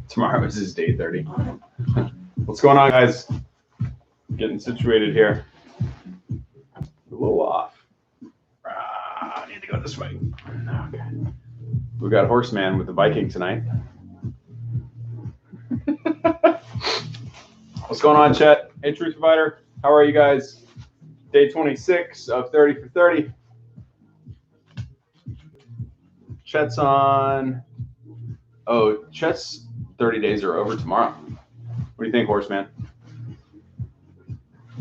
Tomorrow is his day 30. What's going on, guys? Getting situated here. A little off. I need to go this way. Okay. We got Horseman with the Viking tonight. What's going on, Chet? Hey, Truth Provider. How are you guys? Day 26 of 30 for 30. Chet's on. Oh, Chet's 30 days are over tomorrow. What do you think, Horseman?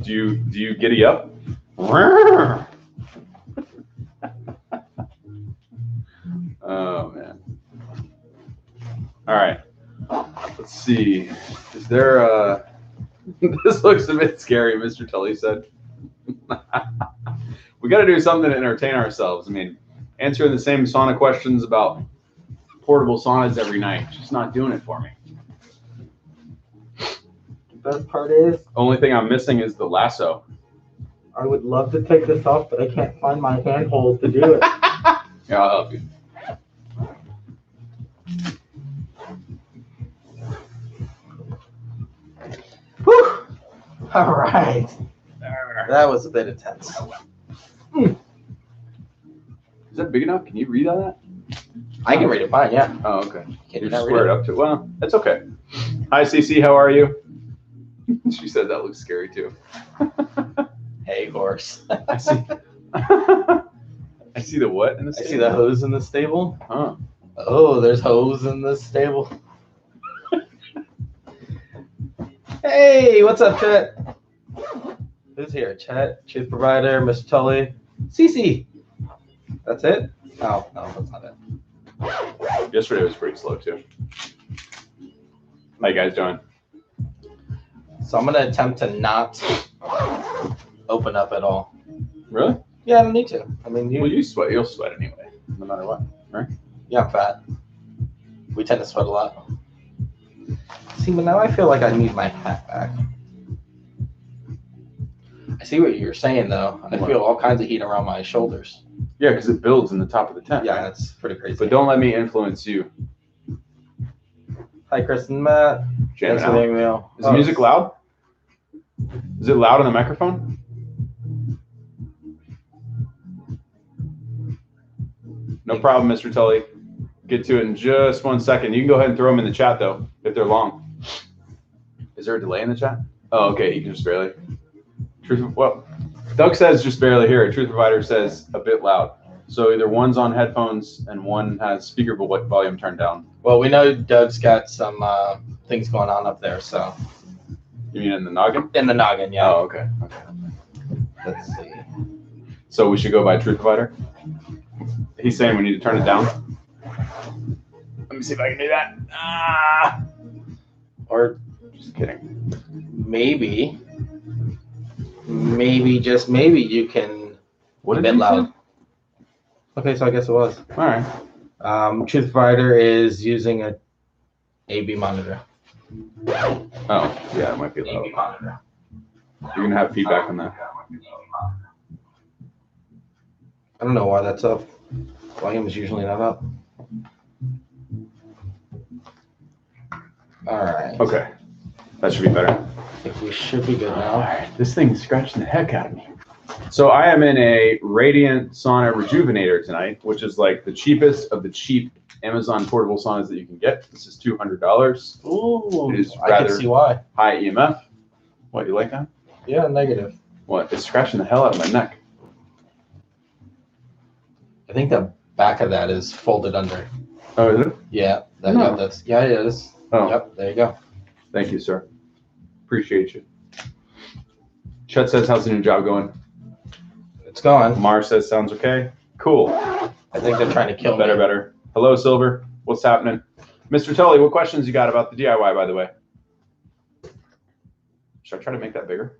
Do you giddy up? Oh man. All right. Let's see. Is there a this looks a bit scary, Mr. Tully said. We got to do something to entertain ourselves. I mean, answering the same sauna questions about portable saunas every night, just not doing it for me. The best part is, only thing I'm missing is the lasso. I would love to take this off, but I can't find my handhold to do it. Yeah, I'll help you. Whew. All right. That was a bit intense. Is that big enough? Can you read on that? I can read it fine, yeah. Oh, okay. Can You're just squared up to it. Well, that's okay. Hi, Cece. How are you? She said that looks scary too. Hey, horse. I see. I see the what in the I stable? see the hose in the stable. Huh. Oh, there's hose in the stable. Hey, what's up, Chet? Who's here? Chet, Truth Provider, Mr. Tully, Cece. That's it? Oh, no, that's not it. Yesterday was pretty slow too. How you guys doing? So I'm going to attempt to not open up at all. Really? Yeah, I don't need to. I mean, Well, you sweat. You'll sweat anyway, no matter what, right? Yeah, I'm fat. We tend to sweat a lot. See, but now I feel like I need my hat back. I see what you're saying, though. I feel all kinds of heat around my shoulders. Yeah, because it builds in the top of the tent. Yeah, right? that's pretty crazy. But don't let me influence you. Hi, Kristen, Matt. Jamming Thanks for the out. email. Is the music loud? Is it loud on the microphone? No problem, Mr. Tully. Get to it in just 1 second. You can go ahead and throw them in the chat, though, if they're long. Is there a delay in the chat? Oh, okay. You can just barely. Well, Doug says just barely hear it. Truth Provider says a bit loud. So either one's on headphones and one has speaker volume turned down. Well, we know Doug's got some things going on up there, so. You mean in the noggin? In the noggin, yeah. Oh, okay. Let's see. So we should go by Truth Provider? He's saying we need to turn it down. Let me see if I can do that. Ah! Or Just kidding. maybe, just maybe you can What a did bit you loud. say? Okay, so I guess it was. All right. Truth Provider is using a AB monitor. Oh, yeah, it might be loud. AB monitor. You're going to have feedback on that. I don't know why that's up. Volume is usually not up. All right. Okay. That should be better. I think we should be good All now. right. This thing's scratching the heck out of me. So I am in a Radiant Sauna Rejuvenator tonight, which is like the cheapest of the cheap Amazon portable saunas that you can get. This is $200. Ooh, It is I rather can see why. high EMF. What, you like that? Yeah, negative. What? It's scratching the hell out of my neck. I think the back of that is folded under. Oh, is it? Yeah, that No. got this. Yeah, it is. Oh, Yep, there you go. thank you, sir. Appreciate you. Chet says, how's the new job going? It's gone. Mar says, sounds okay. Cool. I think they're trying to kill Better, me. better. Hello, Silver. What's happening? Mr. Tully, what questions you got about the DIY, by the way? Should I try to make that bigger?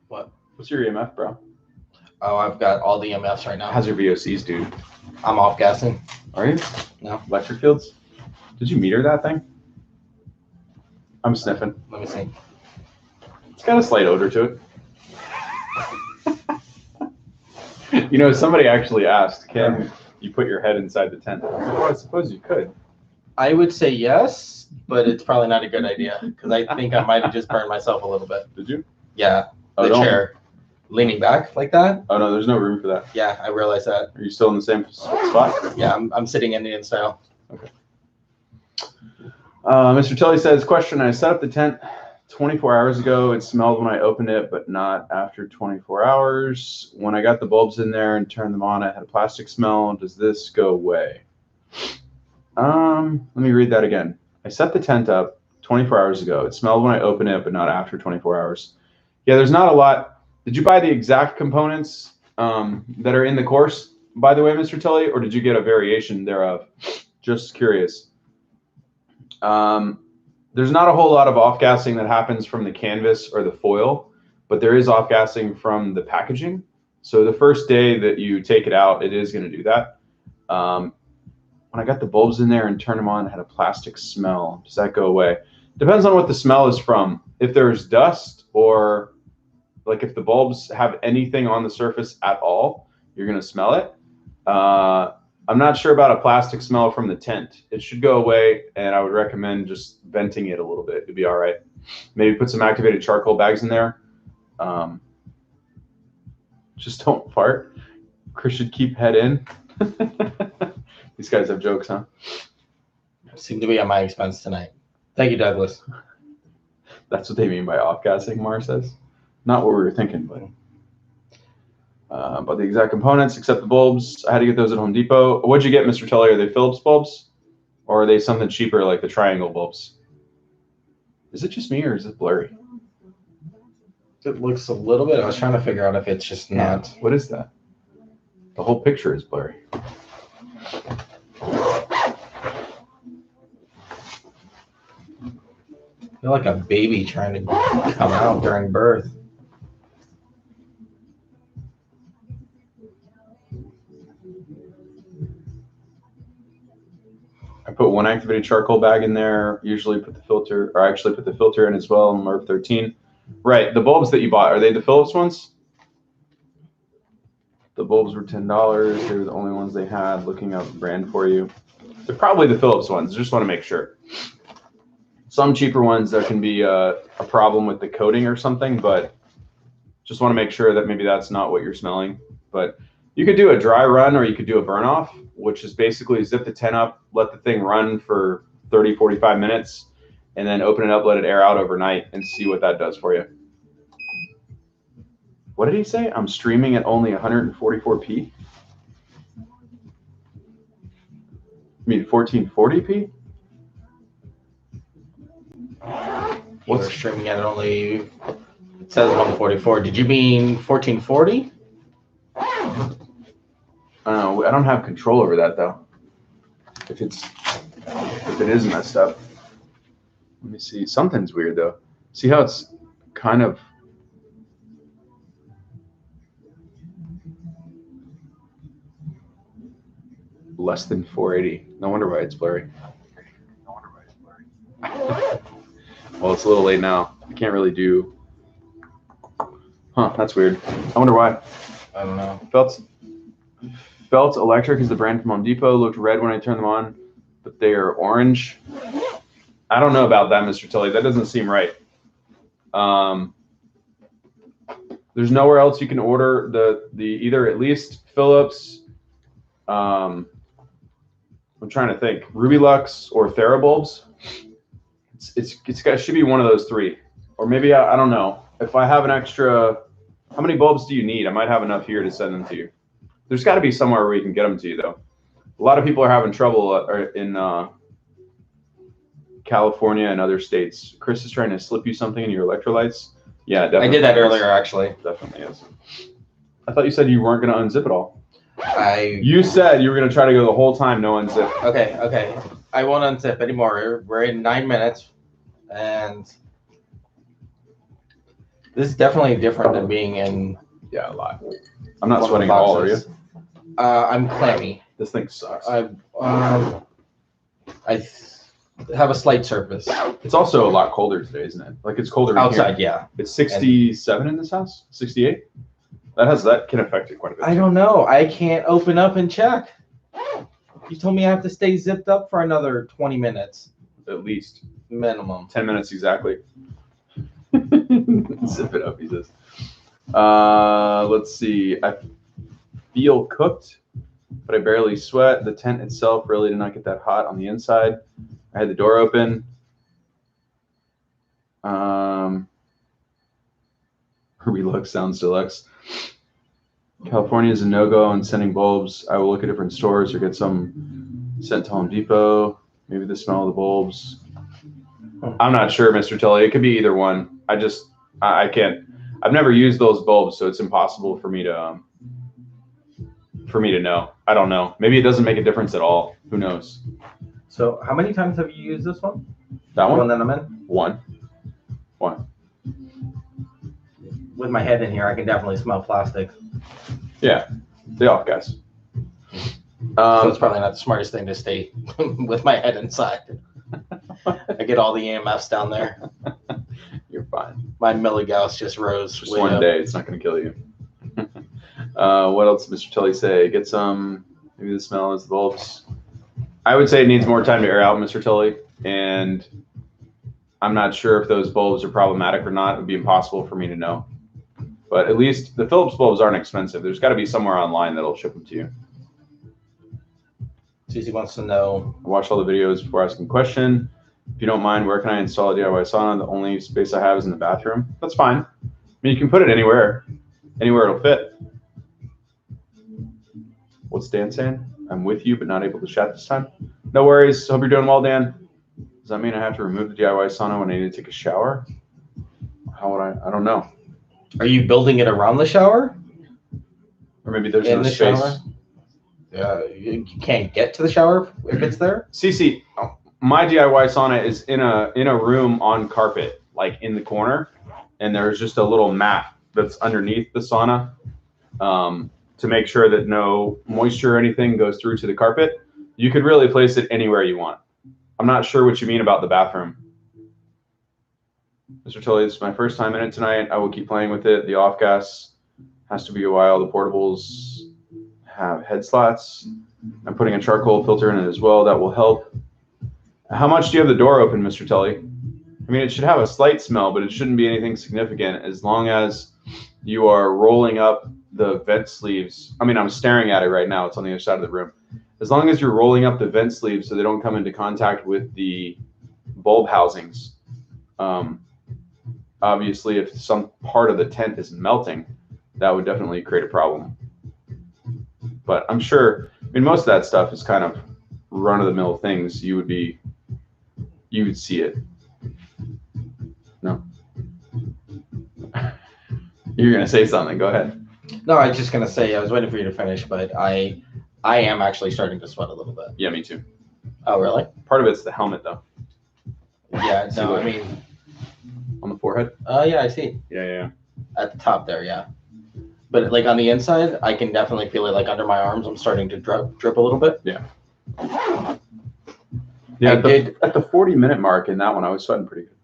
What? What's your EMF, bro? Oh, I've got all the EMFs right now. How's your VOCs, dude? I'm off gassing. Are you? No. Electric fields? Did you meter that thing? I'm sniffing. Let me see. It's got a slight odor to it. You know, somebody actually asked, can you put your head inside the tent? I was like, well, I suppose you could. I would say yes, but it's probably not a good idea because I think I might have just burned myself a little bit. Did you? Yeah, Oh, the chair. Leaning back like that? Oh, no, there's no room for that. Yeah, I realize that. Are you still in the same spot? Yeah, I'm sitting Indian style. Okay. Mr. Tully says, question, I set up the tent 24 hours ago. It smelled when I opened it, but not after 24 hours. When I got the bulbs in there and turned them on, I had a plastic smell. Does this go away? Let me read that again. I set the tent up 24 hours ago. It smelled when I opened it, but not after 24 hours. Yeah, there's not a lot. Did you buy the exact components that are in the course, by the way, Mr. Tully, or did you get a variation thereof? Just curious. There's not a whole lot of off-gassing that happens from the canvas or the foil, but there is off-gassing from the packaging. So the first day that you take it out, it is going to do that. When I got the bulbs in there and turned them on, it had a plastic smell. Does that go away? Depends on what the smell is from. If there's dust or like if the bulbs have anything on the surface at all, you're going to smell it. I'm not sure about a plastic smell from the tent. It should go away, and I would recommend just venting it a little bit. It'd be all right. Maybe put some activated charcoal bags in there. Just don't fart. Chris should keep head in. These guys have jokes, huh? Seem to be at my expense tonight. Thank you, Douglas. That's what they mean by off-gassing, Mar says. Not what we were thinking, but the exact components, except the bulbs. I had to get those at Home Depot. What'd you get, Mr. Tully? Are they Phillips bulbs? Or are they something cheaper like the triangle bulbs? Is it just me or is it blurry? It looks a little bit. I was trying to figure out if it's just not. What is that? The whole picture is blurry. I feel like a baby trying to come out during birth. I put one activated charcoal bag in there. Usually put the filter, or actually put the filter in as well. MERV 13. Right, the bulbs that you bought, are they the Phillips ones? The bulbs were $10. They were the only ones they had. Looking up the brand for you. They're probably the Phillips ones. Just want to make sure. Some cheaper ones, there can be a problem with the coating or something, but just want to make sure that maybe that's not what you're smelling. But you could do a dry run or you could do a burn off, which is basically zip the tent up, let the thing run for 30, 45 minutes, and then open it up, let it air out overnight and see what that does for you. What did he say? I'm streaming at only 144p? You mean 1440p? What's streaming at only? It says 144. Did you mean 1440? I don't know. I don't have control over that though. If it is messed up. Let me see. Something's weird though. See how it's kind of less than 480. No wonder why it's blurry. Well, it's a little late now. I can't really do. Huh, that's weird. I wonder why. I don't know. Felt Electric is the brand from Home Depot. Looked red when I turned them on, but they are orange. I don't know about that, Mr. Tully. That doesn't seem right. There's nowhere else you can order the either at least Phillips. I'm trying to think. Ruby Lux or Therabulbs. It should be one of those three, or maybe I don't know. If I have an extra, how many bulbs do you need? I might have enough here to send them to you. There's got to be somewhere where we can get them to you though. A lot of people are having trouble in California and other states. Chris is trying to slip you something in your electrolytes. Yeah, definitely. I did that earlier, actually. Definitely is. I thought you said you weren't going to unzip it all. You said you were going to try to go the whole time, no unzip. Okay. I won't unzip anymore. We're in 9 minutes, and this is definitely different than being in. Yeah, a lot. I'm not sweating at all, are you? I'm clammy. This thing sucks. I have a slight surface. It's also a lot colder today, isn't it? Like it's colder outside. Here. Yeah. It's 67 in this house. 68. That can affect it quite a bit. I don't know. I can't open up and check. You told me I have to stay zipped up for another 20 minutes. At least Minimum. 10 minutes exactly. Zip it up, he says. Let's see. I feel cooked, but I barely sweat. The tent itself really did not get that hot on the inside. I had the door open. Ruby Lux sounds deluxe. California is a no-go on sending bulbs. I will look at different stores or get some sent to Home Depot. Maybe the smell of the bulbs. I'm not sure, Mr. Tully. It could be either one. I can't. I've never used those bulbs, so it's impossible for me to know. I don't know. Maybe it doesn't make a difference at all. Who knows? So how many times have you used this one? That The one? one that I'm in? One. With my head in here, I can definitely smell plastic. Yeah. They off, guys. So it's probably not the smartest thing to stay with my head inside. I get all the EMFs down there. You're fine. My milligauss just rose. Just one day. It's not going to kill you. What else did Mr. Tully say? Get some, maybe the smell is the bulbs. I would say it needs more time to air out, Mr. Tully. And I'm not sure if those bulbs are problematic or not. It would be impossible for me to know. But at least the Philips bulbs aren't expensive. There's got to be somewhere online that'll ship them to you. Susie wants to know. I watch all the videos before asking a question. If you don't mind, where can I install a DIY sauna? The only space I have is in the bathroom. That's fine. I mean, you can put it anywhere. Anywhere it'll fit. What's Dan saying? I'm with you, but not able to chat this time. No worries. Hope you're doing well, Dan. Does that mean I have to remove the DIY sauna when I need to take a shower? How would I don't know. Are you building it around the shower? Or maybe there's In no the space. shower? You can't get to the shower if it's there? Cece, my DIY sauna is in a room on carpet, like in the corner, and there's just a little mat that's underneath the sauna to make sure that no moisture or anything goes through to the carpet. You could really place it anywhere you want. I'm not sure what you mean about the bathroom. Mr. Tully, this is my first time in it tonight. I will keep playing with it. The off gas has to be a while. The portables have head slots. I'm putting a charcoal filter in it as well. That will help. How much do you have the door open, Mr. Tully? I mean, it should have a slight smell, but it shouldn't be anything significant as long as you are rolling up the vent sleeves. I mean, I'm staring at it right now. It's on the other side of the room. As long as you're rolling up the vent sleeves so they don't come into contact with the bulb housings. Obviously, if some part of the tent is melting, that would definitely create a problem. But I'm sure, I mean, most of that stuff is kind of run-of-the-mill things. You would see it. No. You're going to say something. Go ahead. No, I was just going to say, I was waiting for you to finish, but I am actually starting to sweat a little bit. Yeah, me too. Oh, really? Part of it's the helmet, though. Yeah, no, I mean. On the forehead? Yeah, I see. Yeah. At the top there, yeah. But like on the inside, I can definitely feel it like under my arms. I'm starting to drip a little bit. Yeah. Yeah, at the 40-minute mark in that one, I was sweating pretty good.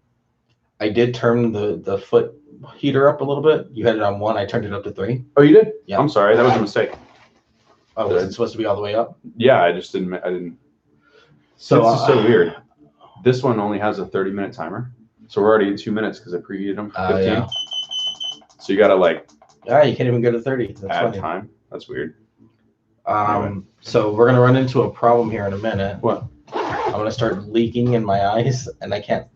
I did turn the foot heater up a little bit. You had it on 1. I turned it up to 3. Oh, you did? Yeah. I'm sorry. That was a mistake. Oh, was it supposed to be all the way up? Yeah, I didn't. So this is so weird. This one only has a 30-minute timer. So we're already at 2 minutes because I preheated them. 15. Yeah. So you got to like. Yeah, you can't even go to 30. That's add funny. Time. That's weird. So we're going to run into a problem here in a minute. What? I'm going to start leaking in my eyes, and I can't.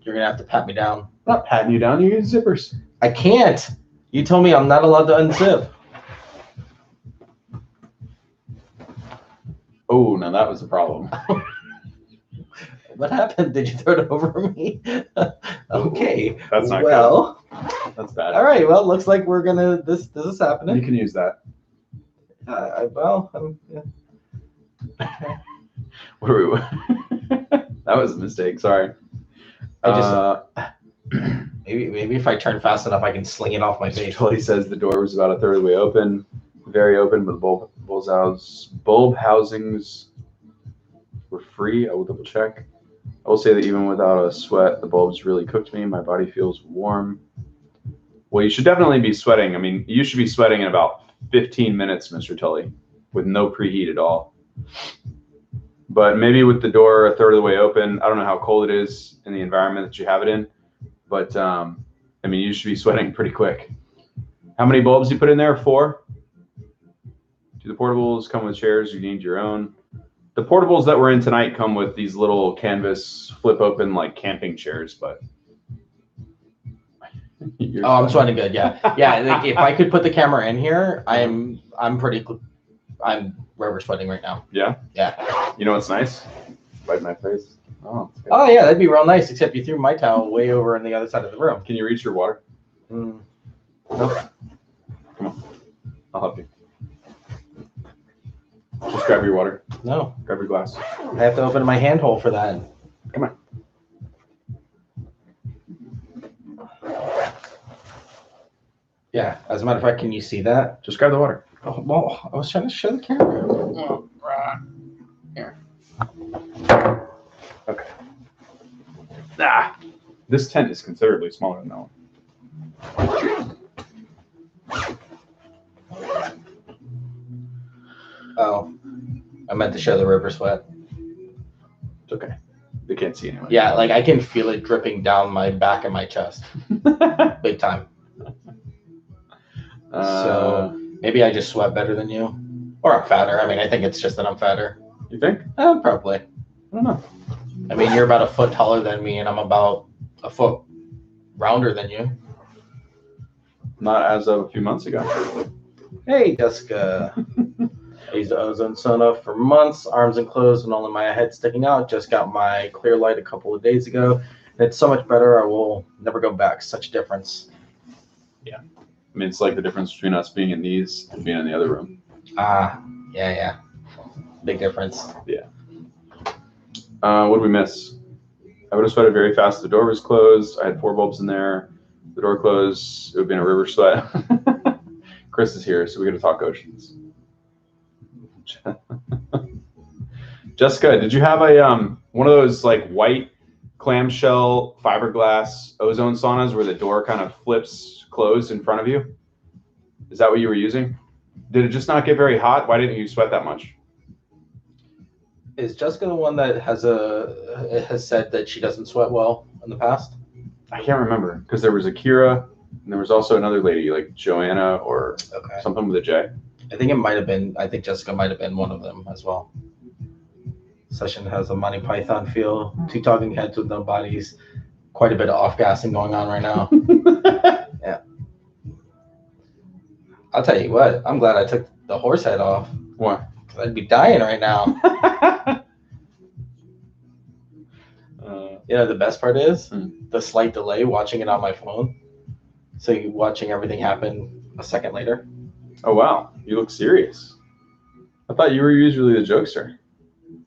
You're going to have to pat me down. I'm not patting you down. You're using zippers. I can't. You told me I'm not allowed to unzip. Oh, now that was a problem. What happened? Did you throw it over me? Okay. That's not well. good. That's bad. All right. Well, looks like we're gonna. This is happening. You can use that. What are we? That was a mistake. Sorry. I just maybe if I turn fast enough, I can sling it off my face. Tully says the door was about a third of the way open, very open, but bulb housings were free. I will double check. I will say that even without a sweat, the bulbs really cooked me. My body feels warm. Well, you should definitely be sweating. I mean, you should be sweating in about 15 minutes, Mr. Tully, with no preheat at all. But maybe with the door a third of the way open, I don't know how cold it is in the environment that you have it in, but I mean, you should be sweating pretty quick. How many bulbs you put in there? 4? Do the portables come with chairs? You need your own. The portables that we're in tonight come with these little canvas flip open like camping chairs, but. I'm sweating good. Yeah, yeah. Like if I could put the camera in here, I'm river sweating right now. Yeah. Yeah. You know what's nice? Wipe my face. Oh yeah, that'd be real nice. Except you threw my towel way over on the other side of the room. Can you reach your water? Nope. Come on, I'll help you. Just grab your water. No. Grab your glass. I have to open my handhole for that. Come on. Yeah. As a matter of fact, can you see that? Just grab the water. Oh, well, I was trying to show the camera. Oh, right here. Okay. Ah, this tent is considerably smaller than that one. Oh, I meant to show the river sweat. It's okay. They can't see anyway. Yeah, like I can feel it dripping down my back and my chest. Big time. So maybe I just sweat better than you. Or I'm fatter. I mean, I think it's just that I'm fatter. You think? Probably. I don't know. I mean, you're about a foot taller than me, and I'm about a foot rounder than you. Not as of a few months ago. Hey, Jessica. I used the ozone sauna for months, arms enclosed and only my head sticking out. Just got my clear light a couple of days ago. And it's so much better. I will never go back. Such a difference. Yeah. I mean, it's like the difference between us being in these and being in the other room. Yeah. Big difference. Yeah. What did we miss? I would have sweated very fast. The door was closed. I had 4 bulbs in there. The door closed. It would have been a river sweat. Chris is here, so we got to talk oceans. Jessica, did you have a one of those like white clamshell fiberglass ozone saunas where the door kind of flips closed in front of you? Is that what you were using? Did it just not get very hot? Why didn't you sweat that much? Is Jessica the one that has said that she doesn't sweat well in the past? I can't remember because there was Akira and there was also another lady like Joanna or something with a J. I think it might have been. I think Jessica might have been one of them as well. Session has a Monty Python feel. 2 talking heads with no bodies. Quite a bit of off-gassing going on right now. Yeah. I'll tell you what. I'm glad I took the horse head off. Why? Because I'd be dying right now. You know, the best part is the slight delay watching it on my phone. So you're watching everything happen a second later. Oh, wow. You look serious. I thought you were usually the jokester.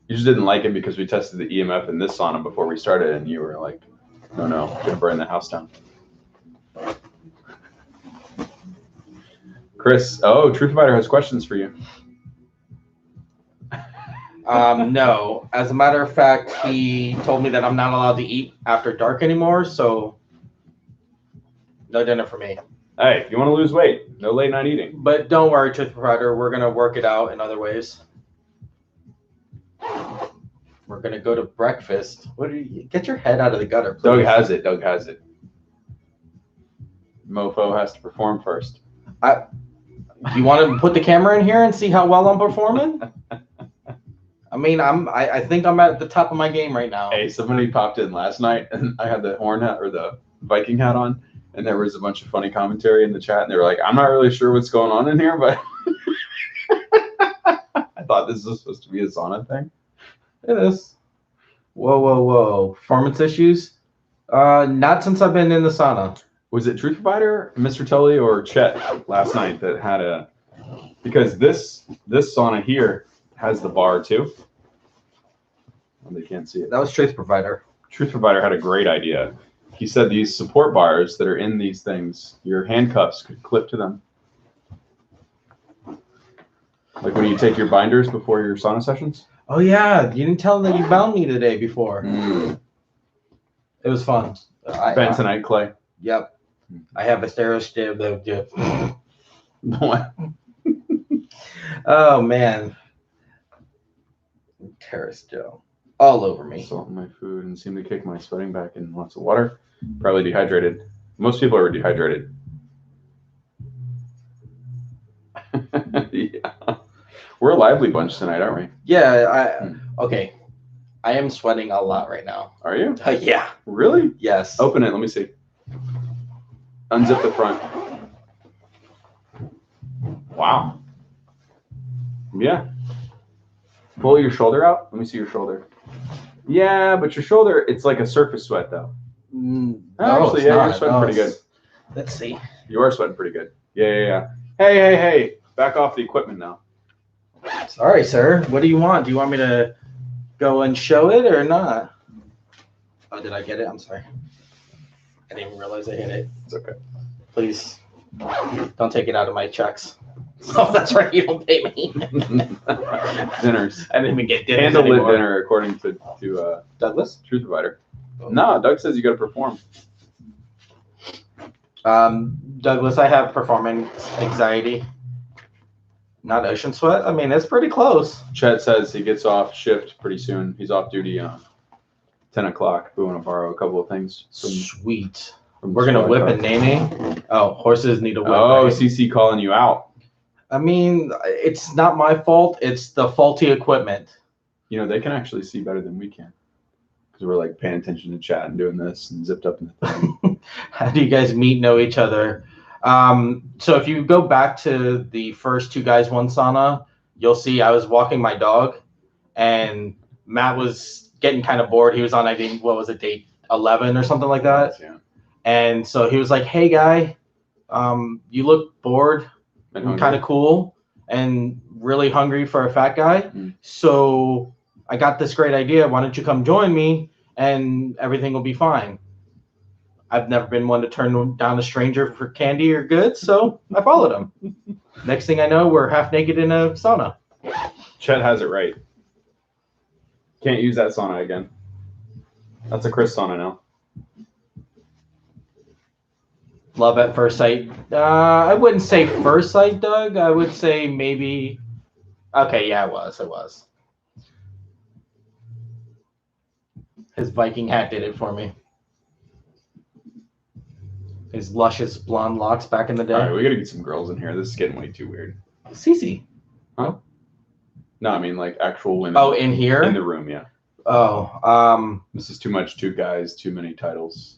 You just didn't like it because we tested the EMF in this sauna before we started, and you were like, no, gonna burn the house down. Chris, Truth Provider has questions for you. No. As a matter of fact, he told me that I'm not allowed to eat after dark anymore, so no dinner for me. Hey, if you want to lose weight, no late night eating. But don't worry, Truth Provider. We're going to work it out in other ways. We're going to go to breakfast. Get your head out of the gutter, please. Doug has it. Mofo has to perform first. You want to put the camera in here and see how well I'm performing? I mean, I think I'm at the top of my game right now. Hey, somebody popped in last night, and I had the horn hat or the Viking hat on. And there was a bunch of funny commentary in the chat, and they were like, I'm not really sure what's going on in here, but I thought this was supposed to be a sauna thing. It is. Whoa. Performance issues? Not since I've been in the sauna. Was it Truth Provider, Mr. Tully, or Chet last night that had because this sauna here has the bar too. Oh, they can't see it. That was Truth Provider. Truth Provider had a great idea. He said these support bars that are in these things, your handcuffs could clip to them. Like when you take your binders before your sauna sessions? Oh, yeah. You didn't tell them that you bound me today before. It was fun. Bentonite clay. Yep. I have a Therasage that do. What? Oh man, Therasage all over me. Salt in my food and seem to kick my sweating back in. Lots of water. Probably dehydrated. Most people are dehydrated. Yeah. We're a lively bunch tonight, aren't we? Yeah, okay. I am sweating a lot right now. Are you? Yeah. Really? Yes. Open it. Let me see. Unzip the front. Wow. Yeah. Pull your shoulder out. Let me see your shoulder. Yeah, but your shoulder, it's like a surface sweat, though. No, Actually, it's yeah, not. you're sweating No, pretty good. Let's see. You are sweating pretty good. Yeah. Hey. Back off the equipment now. Sorry, sir. What do you want? Do you want me to go and show it or not? Oh, did I get it? I'm sorry. I didn't even realize I hit it. It's okay. Please don't take it out of my checks. Oh, that's right. You don't pay me. Dinners. I didn't even get dinners Candlelit anymore. dinner, according to Douglas? Truth Provider. No, Doug says you got to perform. Douglas, I have performance anxiety. Not ocean sweat. I mean, it's pretty close. Chet says he gets off shift pretty soon. He's off duty 10 o'clock. We want to borrow a couple of things. Sweet. From We're gonna squad whip car. and naming. Oh, horses need a whip. Oh, right? CC calling you out. I mean, it's not my fault. It's the faulty equipment. You know, they can actually see better than we can. Because we're like paying attention to chat and doing this and zipped up in the thing. How do you guys know each other? So if you go back to the first Two Guys, One Sauna, you'll see I was walking my dog and Matt was getting kind of bored. He was on, I think, what was it, date 11 or something like that? Yeah. And so he was like, hey, guy, you look bored and kind of cool and really hungry for a fat guy. Mm. So I got this great idea. Why don't you come join me and everything will be fine. I've never been one to turn down a stranger for candy or goods, so I followed him. Next thing I know, we're half naked in a sauna. Chet has it right. Can't use that sauna again. That's a Chris sauna now. Love at first sight. I wouldn't say first sight, Doug. I would say maybe. Okay, yeah, it was. His Viking hat did it for me. His luscious blonde locks back in the day. All right, we got to get some girls in here. This is getting way too weird. Cece. Huh? No, I mean like actual women. Oh, in here? In the room, yeah. Oh, This is too much. Two guys, too many titles.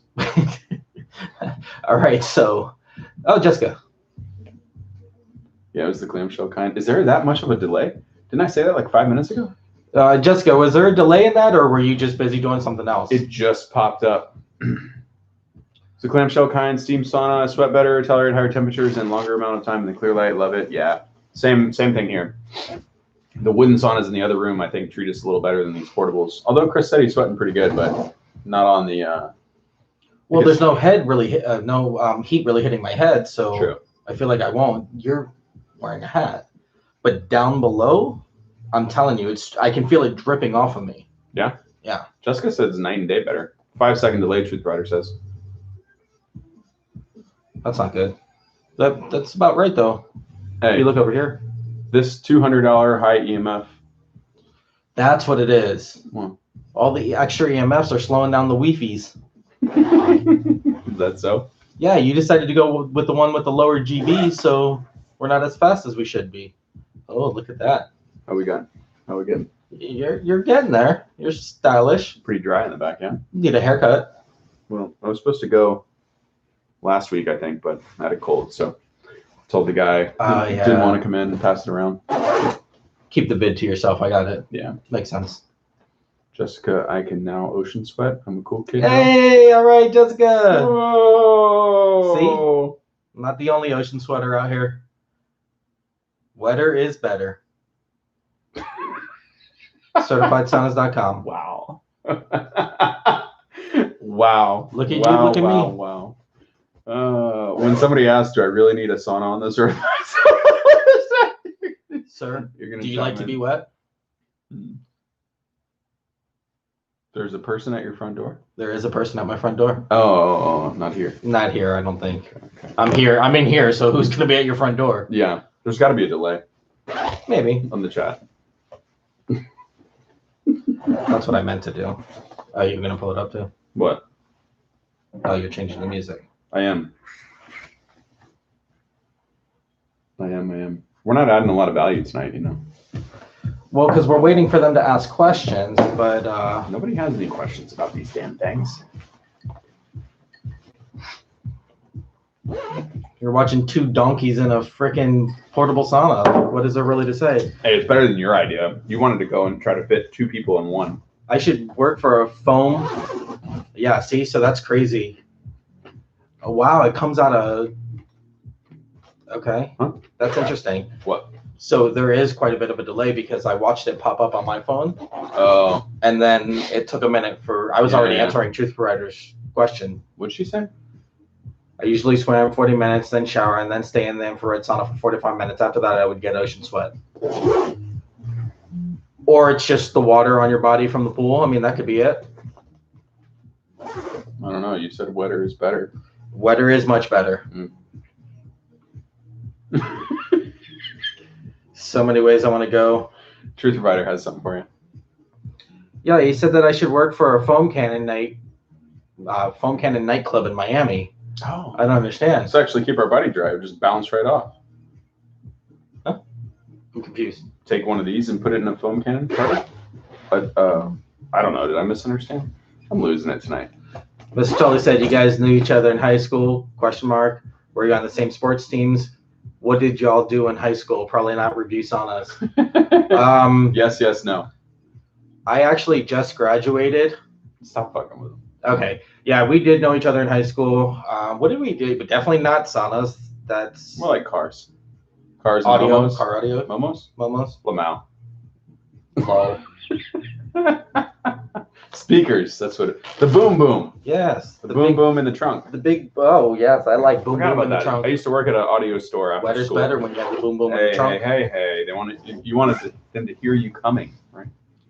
All right, so. Oh, Jessica. Yeah, it was the clamshell kind. Is there that much of a delay? Didn't I say that like 5 minutes ago? Jessica, was there a delay in that, or were you just busy doing something else? It just popped up. So clamshell kind, steam sauna, sweat better, tolerate higher temperatures and longer amount of time in the clear light. Love it. Yeah, same thing here. The wooden saunas in the other room, I think, treat us a little better than these portables. Although Chris said he's sweating pretty good, but not on the. Well, there's no head really, no heat really hitting my head, so True. I feel like I won't. You're wearing a hat, but down below, I'm telling you, I can feel it dripping off of me. Yeah. Yeah. Jessica says night and day better. 5 second delay. Truth Provider says. That's not good. That's about right though. Hey, If you look over here. this $200 high EMF. That's what it is. Well. All the extra EMFs are slowing down the Wi-Fi's. Is that so? Yeah, you decided to go with the one with the lower GB, so we're not as fast as we should be. Oh, look at that. How we getting? You're getting there. You're stylish. Pretty dry in the back, yeah. Need a haircut. Well, I was supposed to go last week, I think, but I had a cold, so told the guy didn't want to come in and pass it around. Keep the vid to yourself. I got it. Yeah. Makes sense. Jessica, I can now ocean sweat. I'm a cool kid. Hey, all right, Jessica. Whoa. See? I'm not the only ocean sweater out here. Wetter is better. CertifiedSaunas.com. Wow. Wow. Look at you, wow, look at wow, me. Wow. When somebody asks, do I really need a sauna on this certified? Sir, You're gonna do you chime like to in. be wet? There's a person at your front door? There is a person at my front door. Oh, not here. Not here, I don't think. Okay. I'm here. I'm in here, so who's going to be at your front door? Yeah, there's got to be a delay Maybe. on the chat. That's what I meant to do. Are you going to pull it up too? What? Oh, you're changing the music. I am. We're not adding a lot of value tonight, you know. Well, because we're waiting for them to ask questions, but Nobody has any questions about these damn things. you're watching two donkeys in a freaking portable sauna. What is there really to say? Hey, it's better than your idea. You wanted to go and try to fit 2 people in one. I should work for a foam. Yeah, see, so that's crazy. Oh, wow, it comes out of. Okay, Huh? That's interesting. What? So there is quite a bit of a delay because I watched it pop up on my phone, Oh, and then it took a minute for. I was already Yeah. answering Truth Provider's question. what'd she say? I usually swim 40 minutes, then shower, and then stay in the infrared sauna for 45 minutes. After that, I would get ocean sweat. Or it's just the water on your body from the pool. I mean, that could be it. I don't know. You said wetter is better. Wetter is much better. So many ways I want to go. Truth Provider has something for you. Yeah, he said that I should work for a foam cannon nightclub in Miami. Oh. I don't understand. Let's actually keep our body dry. It'll just bounce right off. I'm confused. Take one of these and put it in a foam cannon. But I don't know. Did I misunderstand? I'm losing it tonight. Mr. Tully said you guys knew each other in high school? Question mark. Were you on the same sports teams? What did y'all do in high school? Probably not review saunas. Yes, no. I actually just graduated. Stop fucking with them. Okay. Yeah, we did know each other in high school. What did we do? But definitely not saunas. That's More like cars. Cars and audio. momos. Car audio. Momos? Momos. Lamau. Lol. Speakers. That's what it. The boom boom. Yes. The boom boom in the trunk. The big. Oh yes, I like boom Forgot boom about in the that. trunk. I used to work at an audio store after Wetter's school. better when you have the boom boom in Hey, the trunk. hey. You wanted them to hear you coming, right?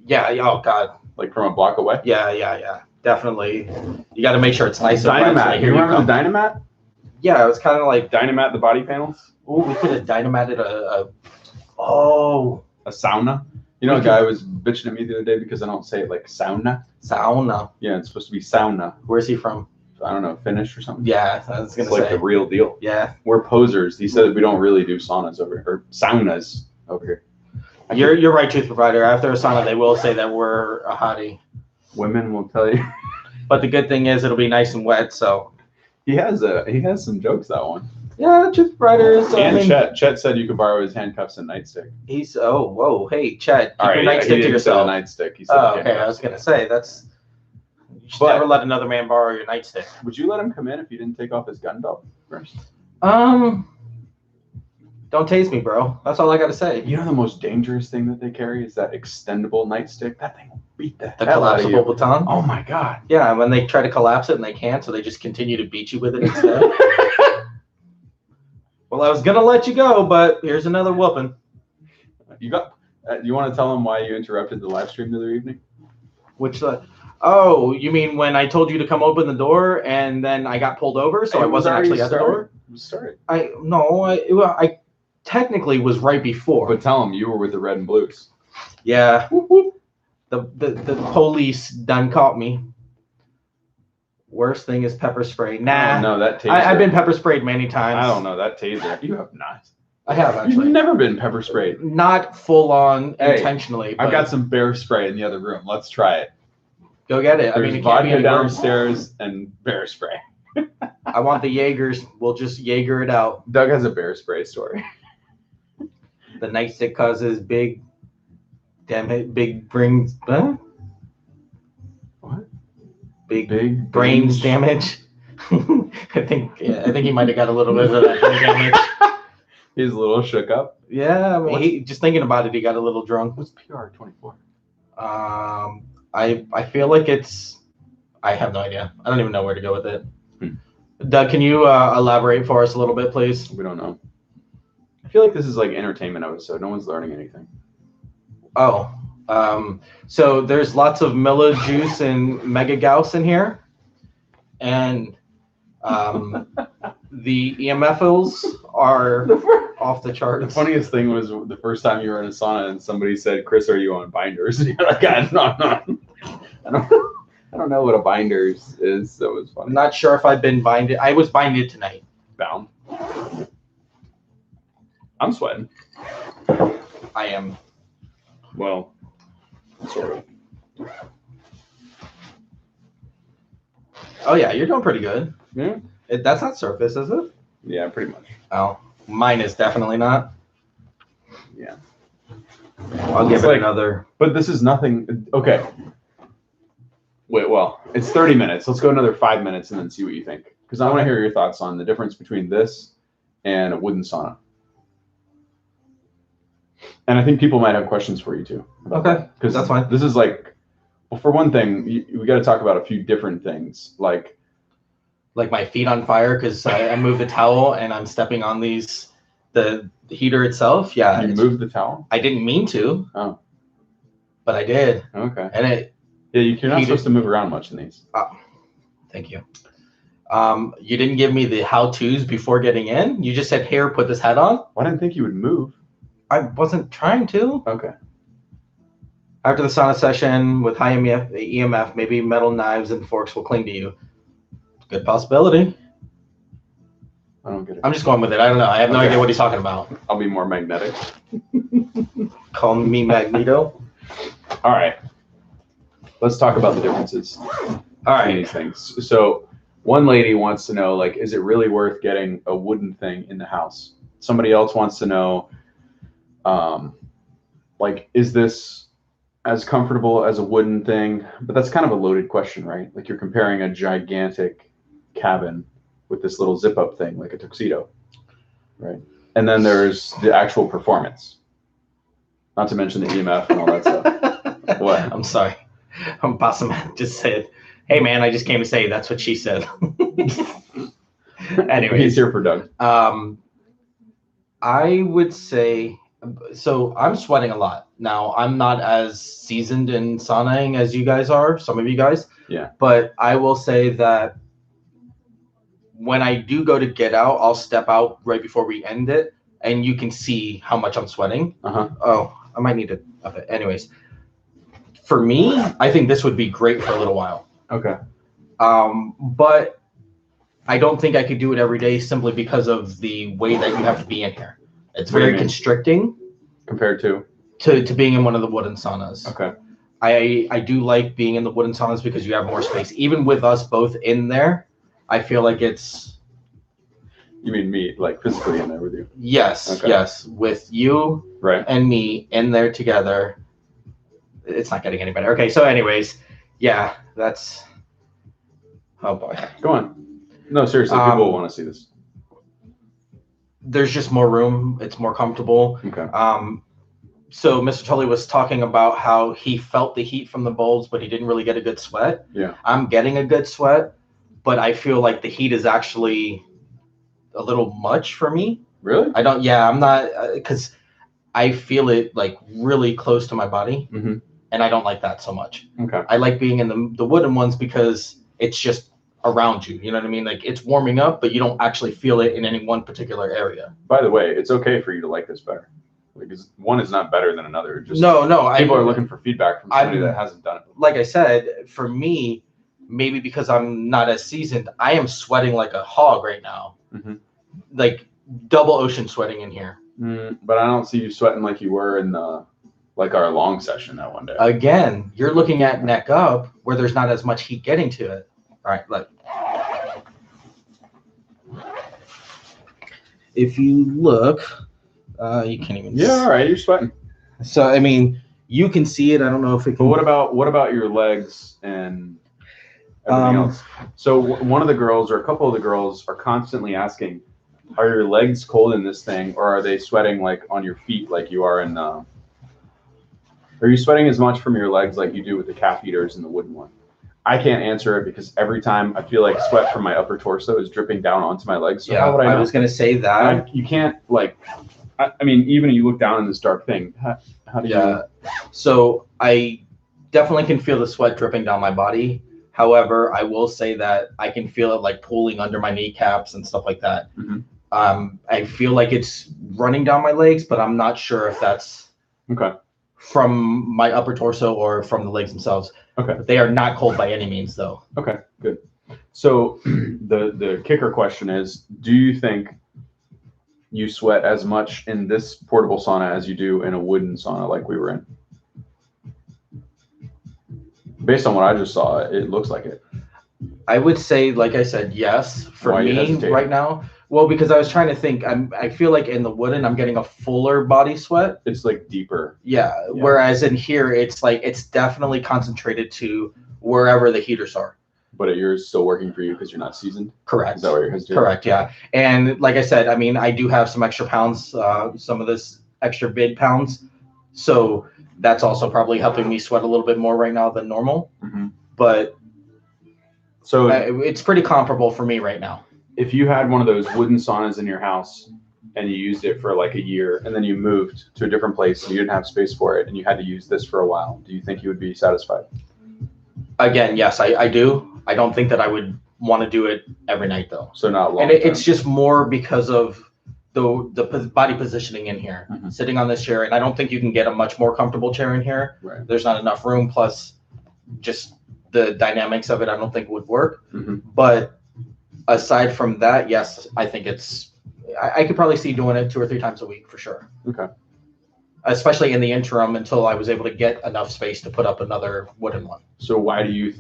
Yeah. Oh God. Like from a block away. Yeah. Definitely. You got to make sure it's nice and wet so they Dynamat. hear You remember come. the Dynamat? Yeah, it was kind of like. Dynamat, the body panels? Oh, we could have dynamited a. Oh. A sauna? You know, a guy was bitching at me the other day because I don't say it like sauna. Sauna. Yeah, it's supposed to be sauna. Where's he from? I don't know, Finnish or something. Yeah, I was gonna It's like say. the real deal. Yeah. We're posers. He said we don't really do saunas over here, or saunas over here. You're right, Truth Provider. After a sauna, they will say that we're a hottie. Women will tell you. But the good thing is it'll be nice and wet. So He has some jokes, that one. yeah, Truth Provider is. And Chet said you could borrow his handcuffs and nightstick. He's whoa, hey Chet, keep All your right, nightstick he to didn't yourself. say the nightstick. He said Oh, the okay. I handcuffs. was gonna say that's. You should But- never let another man borrow your nightstick. Would you let him come in if he didn't take off his gun belt first? Don't tase me, bro. That's all I gotta say. You know the most dangerous thing that they carry is that extendable nightstick. That thing will beat the The hell out of collapsible you. baton. Oh my god. Yeah, when they try to collapse it and they can't, so they just continue to beat you with it instead. Well, I was gonna let you go, but here's another whooping. You got. You want to tell them why you interrupted the live stream the other evening? Which, oh, you mean when I told you to come open the door and then I got pulled over, so I wasn't actually at the door? It was started. I technically was right before. But tell them you were with the red and blues. Yeah, the police done caught me. Worst thing is pepper spray. Nah, Oh, no, that taser. I've been pepper sprayed many times. I don't know that taser. You have not. I have You've actually. never been pepper sprayed. Not full on Hey, intentionally. I've but got some bear spray in the other room. Let's try it. Go get it. There's I mean, it can't be vodka any worse. downstairs and bear spray. I want the Jaegers. We'll just Jaeger it out. Doug has a bear spray story. The nightstick causes big, big brains. Huh? What? Big brains damage. I think he might have got a little bit of that brain damage. He's a little shook up. Yeah, I mean, he, just thinking about it, he got a little drunk. What's PR24? I feel like it's. I have no idea. I don't even know where to go with it. Hmm. Doug, can you elaborate for us a little bit, please? We don't know. I feel like this is like entertainment episode. No one's learning anything. Oh, So there's lots of Miller juice and Mega Gauss in here, and the EMFs are off the charts. The funniest thing was the first time you were in a sauna and somebody said, "Chris, are you on binders?" And you're like, "No, I don't know what a binders is." So it was funny. I'm not sure if I've been binded. I was binded tonight. Bound. I'm sweating. I am. Well, sort of. Oh yeah, you're doing pretty good. Yeah. That's not surface, is it? Yeah, pretty much. Oh, mine is definitely not. Yeah. I'll give it another. But this is nothing. Okay. Wait, well, it's 30 minutes. Let's go another 5 minutes and then see what you think. Because I want to hear your thoughts on the difference between this and a wooden sauna. And I think people might have questions for you too. Okay, because that's fine. This is like, well, for one thing, we got to talk about a few different things. Like my feet on fire because I moved the towel and I'm stepping on the heater itself. Yeah. You moved the towel? I didn't mean to. Oh. But I did. Okay. And you're not supposed to move around much in these. Thank you. You didn't give me the how-tos before getting in. You just said, "Here, put this hat on." Well, I didn't think you would move. I wasn't trying to. Okay. After the sauna session with high EMF, maybe metal knives and forks will cling to you. Good possibility. I don't get it. I'm just going with it. I don't know. I have no idea what he's talking about. I'll be more magnetic. Call me Magneto. All right. Let's talk about the differences. All right. These things. So one lady wants to know, like, is it really worth getting a wooden thing in the house? Somebody else wants to know, like, is this as comfortable as a wooden thing? But that's kind of a loaded question, right? Like, you're comparing a gigantic cabin with this little zip up thing, like a tuxedo, right? And then there's the actual performance, not to mention the EMF and all that stuff. What? I'm sorry. Possum just said, "Hey man, I just came to say that's what she said." Anyway, he's here for Doug. I would say, so I'm sweating a lot now. I'm not as seasoned in saunaing as you guys are, some of you guys. Yeah. But I will say that when I do go to get out, I'll step out right before we end it, and you can see how much I'm sweating. Oh, I might need to up it. Anyways, for me, I think this would be great for a little while. Okay. But I don't think I could do it every day simply because of the way that you have to be in here. It's very constricting compared to being in one of the wooden saunas. Okay. I do like being in the wooden saunas because you have more space. Even with us both in there, I feel like it's. You mean me, like physically in there with you? Yes, okay. Yes. With you and me in there together, it's not getting any better. Okay, so anyways, yeah, that's. Oh boy. Go on. No, seriously, people will want to see this. There's just more room. It's more comfortable. Okay. So Mr. Tully was talking about how he felt the heat from the bulbs, but he didn't really get a good sweat. Yeah. I'm getting a good sweat, but I feel like the heat is actually a little much for me. Really? I'm not, because I feel it like really close to my body, and I don't like that so much. Okay. I like being in the wooden ones because it's just around you. You know what I mean? Like it's warming up, but you don't actually feel it in any one particular area. By the way, it's okay for you to like this better. Like one is not better than another. Just no. People are looking for feedback from somebody that hasn't done it before. Like I said, for me, maybe because I'm not as seasoned, I am sweating like a hog right now. Like double ocean sweating in here. But I don't see you sweating like you were in like our long session that one day. Again, you're looking at neck up where there's not as much heat getting to it. All right, look. If you look, you can't even. Yeah, all right, you're sweating. So I mean, you can see it. I don't know if it can. But what about your legs and everything else? So one of the girls or a couple of the girls are constantly asking, "Are your legs cold in this thing, or are they sweating like on your feet like you are in?" Are you sweating as much from your legs like you do with the calf heaters and the wooden one? I can't answer it because every time I feel like sweat from my upper torso is dripping down onto my legs. So how would I know? I was going to say that. You can't I mean, even if you look down in this dark thing, how do you? So I definitely can feel the sweat dripping down my body. However, I will say that I can feel it like pooling under my kneecaps and stuff like that. I feel like it's running down my legs, but I'm not sure if that's from my upper torso or from the legs themselves. But they are not cold by any means, though. Okay, good. So the kicker question is, do you think you sweat as much in this portable sauna as you do in a wooden sauna like we were in? Based on what I just saw, it looks like it. I would say, like I said, yes. For me right now, well, because I was trying to think, I feel like in the wooden, I'm getting a fuller body sweat. It's like deeper. Yeah. Whereas in here, it's like, it's definitely concentrated to wherever the heaters are. But yours still working for you because you're not seasoned? Correct. Is that what you're hesitating? Correct, yeah. And like I said, I mean, I do have some extra pounds, some of this extra vid pounds. So that's also probably helping me sweat a little bit more right now than normal. But so it's pretty comparable for me right now. If you had one of those wooden saunas in your house and you used it for like a year and then you moved to a different place and you didn't have space for it and you had to use this for a while, do you think you would be satisfied? Again, yes, I do. I don't think that I would want to do it every night though. So not long. And it's just more because of the body positioning in here, sitting on this chair. And I don't think you can get a much more comfortable chair in here. Right. There's not enough room. Plus just the dynamics of it, I don't think would work. But aside from that, yes, I think I could probably see doing it 2 or 3 times a week for sure. Okay. Especially in the interim until I was able to get enough space to put up another wooden one. So why do you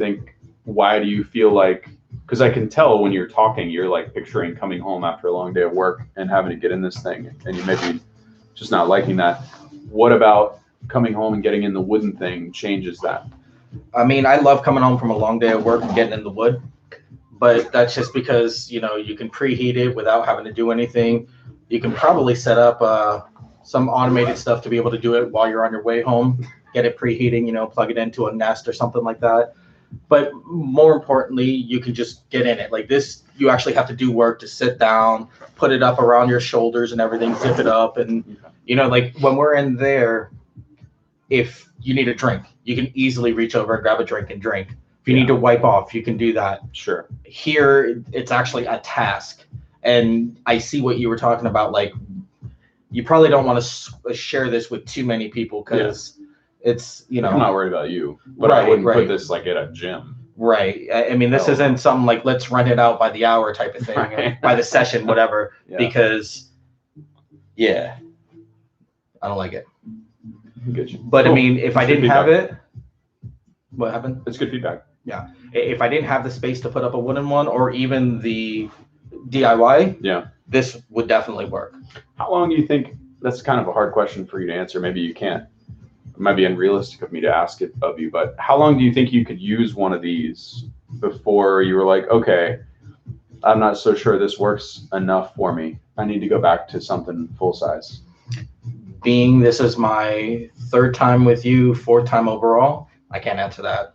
feel like, because I can tell when you're talking, you're like picturing coming home after a long day of work and having to get in this thing and you maybe just not liking that. What about coming home and getting in the wooden thing changes that? I mean, I love coming home from a long day of work and getting in the wood, but that's just because, you know, you can preheat it without having to do anything. You can probably set up some automated stuff to be able to do it while you're on your way home, get it preheating, you know, plug it into a Nest or something like that. But more importantly, you can just get in it. Like this, you actually have to do work to sit down, put it up around your shoulders and everything, zip it up. And, you know, like when we're in there, if you need a drink, you can easily reach over and grab a drink and drink. If you need to wipe off, you can do that. Sure. Here, it's actually a task. And I see what you were talking about. Like, you probably don't want to share this with too many people because it's, you know. I'm not worried about you, but I wouldn't put this like at a gym. Right. I mean, this isn't something like, let's run it out by the hour type of thing, or by the session, whatever, because, I don't like it. Get you. But I mean, if I didn't have it, what happened? It's good feedback. Yeah. If I didn't have the space to put up a wooden one or even the DIY, this would definitely work. How long do you think, that's kind of a hard question for you to answer. Maybe you can't. It might be unrealistic of me to ask it of you, but how long do you think you could use one of these before you were like, okay, I'm not so sure this works enough for me. I need to go back to something full size. Being this is my 3rd time with you, 4th time overall, I can't answer that.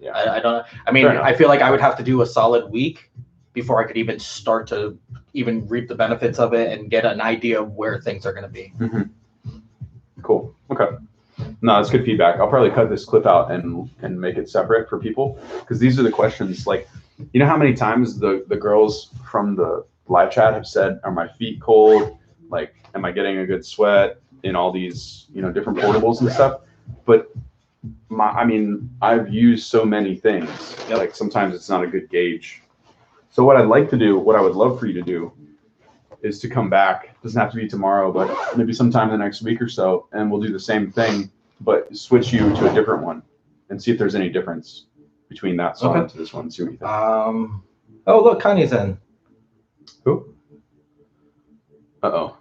I mean, I feel like I would have to do a solid week before I could even start to even reap the benefits of it and get an idea of where things are going to be. Cool. Okay. No, that's good feedback. I'll probably cut this clip out and make it separate for people, because these are the questions. Like, you know how many times the girls from the live chat have said, are my feet cold? Like, am I getting a good sweat in all these, you know, different portables and stuff? But I mean, I've used so many things. Like sometimes it's not a good gauge. So what I'd like to do, what I would love for you to do, is to come back. It doesn't have to be tomorrow, but maybe sometime the next week or so, and we'll do the same thing, but switch you to a different one and see if there's any difference between that sauna to this one. See what you think. Oh, look, Kanye's in. Who? Uh-oh.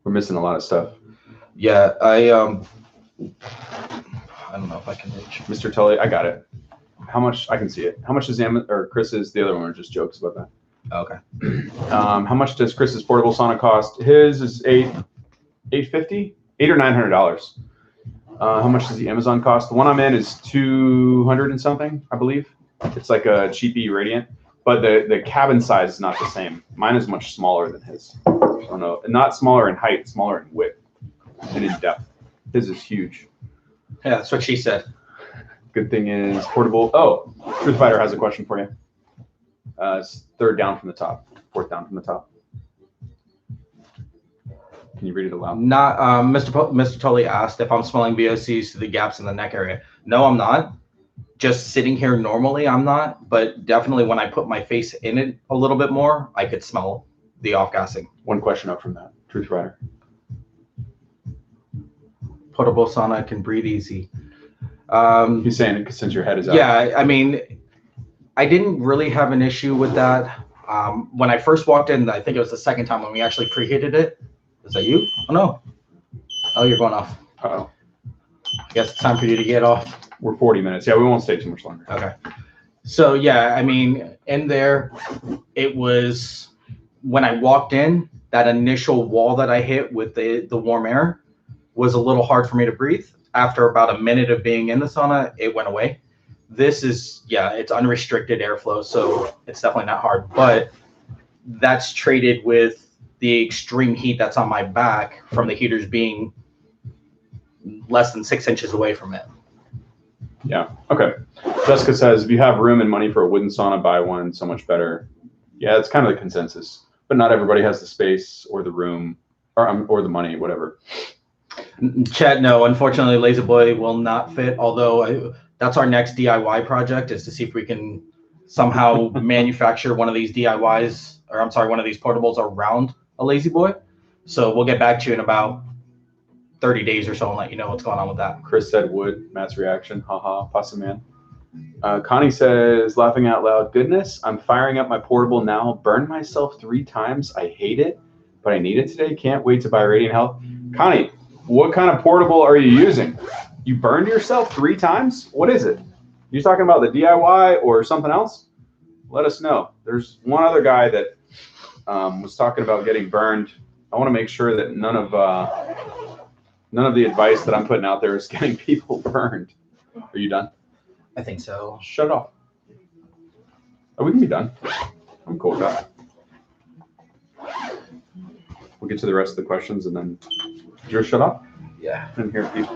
We're missing a lot of stuff. Yeah, I don't know if I can reach. Mr. Tully, I got it. How much? I can see it. How much is Chris's? The other one were just jokes about that. Okay. How much does Chris's portable sauna cost? His is $850, $800 or $900. How much does the Amazon cost? The one I'm in is 200 and something, I believe. It's like a cheapy Radiant, but the cabin size is not the same. Mine is much smaller than his. Oh no, not smaller in height, smaller in width and in depth. His is huge. Yeah, that's what she said. Good thing is portable. Oh, Truth Fighter has a question for you. It's third down from the top, fourth down from the top. Can you read it aloud? Not Mr. Tully asked if I'm smelling VOCs to the gaps in the neck area. No, I'm not. Just sitting here normally, I'm not. But definitely when I put my face in it a little bit more, I could smell the off-gassing. One question up from that. Truth Fighter. Portable sauna can breathe easy. He's saying it since your head is out. Yeah, I mean, I didn't really have an issue with that. When I first walked in, I think it was the second time when we actually preheated it. Is that you? Oh, no. Oh, you're going off. Uh-oh. I guess it's time for you to get off. We're 40 minutes. Yeah, we won't stay too much longer. Okay. So, yeah, I mean, in there, it was when I walked in, that initial wall that I hit with the warm air was a little hard for me to breathe. After about a minute of being in the sauna, it went away. This is, yeah, it's unrestricted airflow, so it's definitely not hard. But that's traded with the extreme heat that's on my back from the heaters being less than 6 inches away from it. Yeah. Okay. Jessica says, if you have room and money for a wooden sauna, buy one. So much better. Yeah, it's kind of the consensus, but not everybody has the space or the room or the money, whatever. Chet, no, unfortunately, Lazy Boy will not fit. Although that's our next DIY project, is to see if we can somehow manufacture one of these DIYs, or I'm sorry, one of these portables around a Lazy Boy. So we'll get back to you in about 30 days or so and let you know what's going on with that. Chris said wood. Matt's reaction. Haha. Pasta man. Connie says, laughing out loud, goodness, I'm firing up my portable now. Burned myself 3 times. I hate it, but I need it today. Can't wait to buy Radiant Health. Connie, what kind of portable are you using? You burned yourself 3 times? What is it? You talking about the DIY or something else? Let us know. There's one other guy that was talking about getting burned. I want to make sure that none of the advice that I'm putting out there is getting people burned. Are you done? I think so. Shut it off. Oh, we can be done. I'm cool with that. We'll get to the rest of the questions and then. Did yours shut off? Yeah. I didn't hear it beep.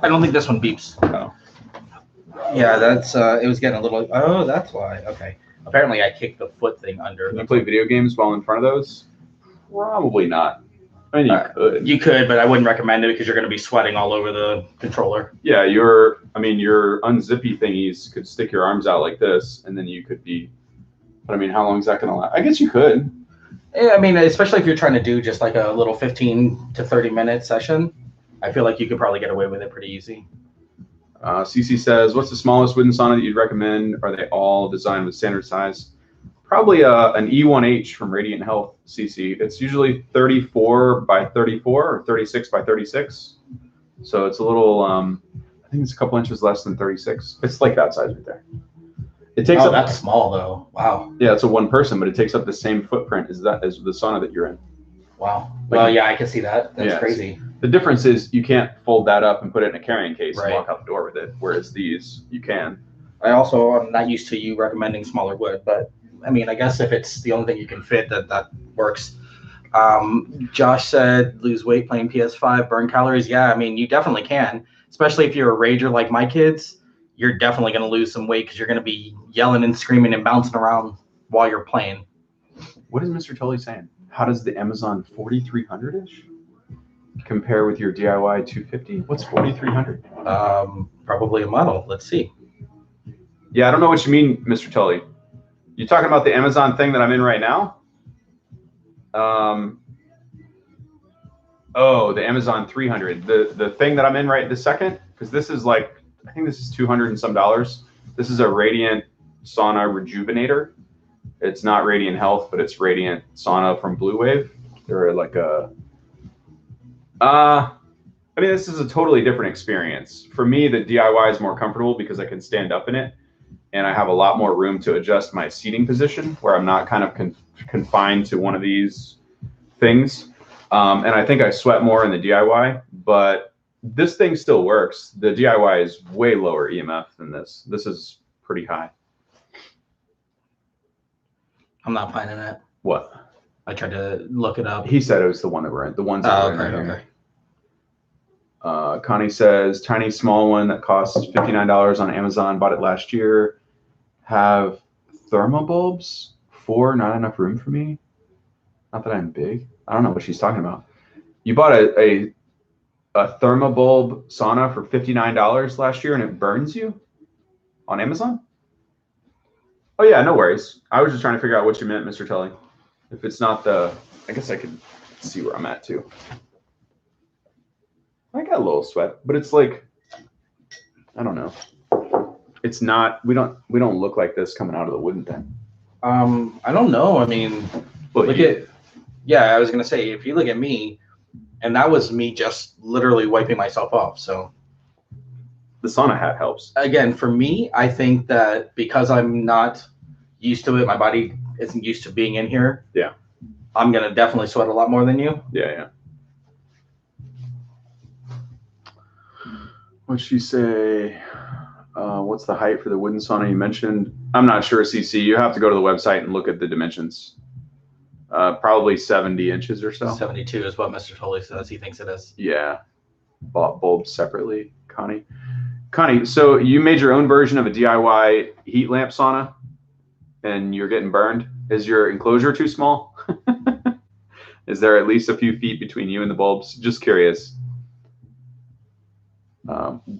I don't think this one beeps. Oh. Yeah, that's it was getting a little. Oh, that's why. Okay. Apparently, I kicked the foot thing under. Can you play video games while in front of those? Probably not. I mean, you could. You could, but I wouldn't recommend it because you're going to be sweating all over the controller. Yeah, your unzippy thingies could stick your arms out like this, and then you could be. But I mean, how long is that going to last? I guess you could. Yeah, I mean, especially if you're trying to do just like a little 15 to 30-minute session, I feel like you could probably get away with it pretty easy. CC says, what's the smallest wooden sauna that you'd recommend? Are they all designed with standard size? Probably an E1H from Radiant Health, CC. It's usually 34 by 34 or 36 by 36. So it's a little, I think it's a couple inches less than 36. It's like that size right there. It takes up, that's small though. Wow. Yeah, it's a one person, but it takes up the same footprint as the sauna that you're in. Wow. Well, yeah, I can see that. That's crazy. The difference is you can't fold that up and put it in a carrying case right. and walk out the door with it, whereas these, you can. I also am not used to you recommending smaller wood, but I mean, I guess if it's the only thing you can fit, that works. Josh said, lose weight playing PS5, burn calories. Yeah, I mean, you definitely can, especially if you're a rager like my kids. You're definitely going to lose some weight because you're going to be yelling and screaming and bouncing around while you're playing. What is Mr. Tully saying? How does the Amazon 4300-ish compare with your DIY 250? What's 4300? Probably a model. Let's see. Yeah, I don't know what you mean, Mr. Tully. You talking about the Amazon thing that I'm in right now? Oh, the Amazon 300. The thing that I'm in right this second, because this is like, I think this is $200 and some. This is a Radiant Sauna Rejuvenator. It's not Radiant Health, but it's Radiant Sauna from Blue Wave. They're like a, I mean, this is a totally different experience. For me, the DIY is more comfortable because I can stand up in it and I have a lot more room to adjust my seating position where I'm not kind of confined to one of these things. And I think I sweat more in the DIY, but this thing still works. The DIY is way lower EMF than this. This is pretty high. I'm not finding it. What? I tried to look it up. He said it was the one that we're in. The ones that we're in right here. Connie says, tiny small one that costs $59 on Amazon. Bought it last year. Have thermobulbs. 4, not enough room for me. Not that I'm big. I don't know what she's talking about. You bought a thermobulb sauna for $59 last year and it burns you on Amazon? Oh yeah, no worries. I was just trying to figure out what you meant, Mr. Tully. If it's not I guess I could see where I'm at too. I got a little sweat, but it's like, I don't know. It's not, we don't look like this coming out of the wooden thing. I don't know. I mean, I was gonna say, if you look at me, and that was me just literally wiping myself off. So the sauna hat helps. Again, for me, I think that because I'm not used to it, my body isn't used to being in here. Yeah. I'm gonna definitely sweat a lot more than you. Yeah. What'd she say? What's the height for the wooden sauna you mentioned? I'm not sure, CC. You have to go to the website and look at the dimensions. Probably 70 inches or so. 72 is what Mr. Tully says he thinks it is. Yeah. Bought bulbs separately, Connie. Connie, so you made your own version of a DIY heat lamp sauna and you're getting burned. Is your enclosure too small? Is there at least a few feet between you and the bulbs? Just curious.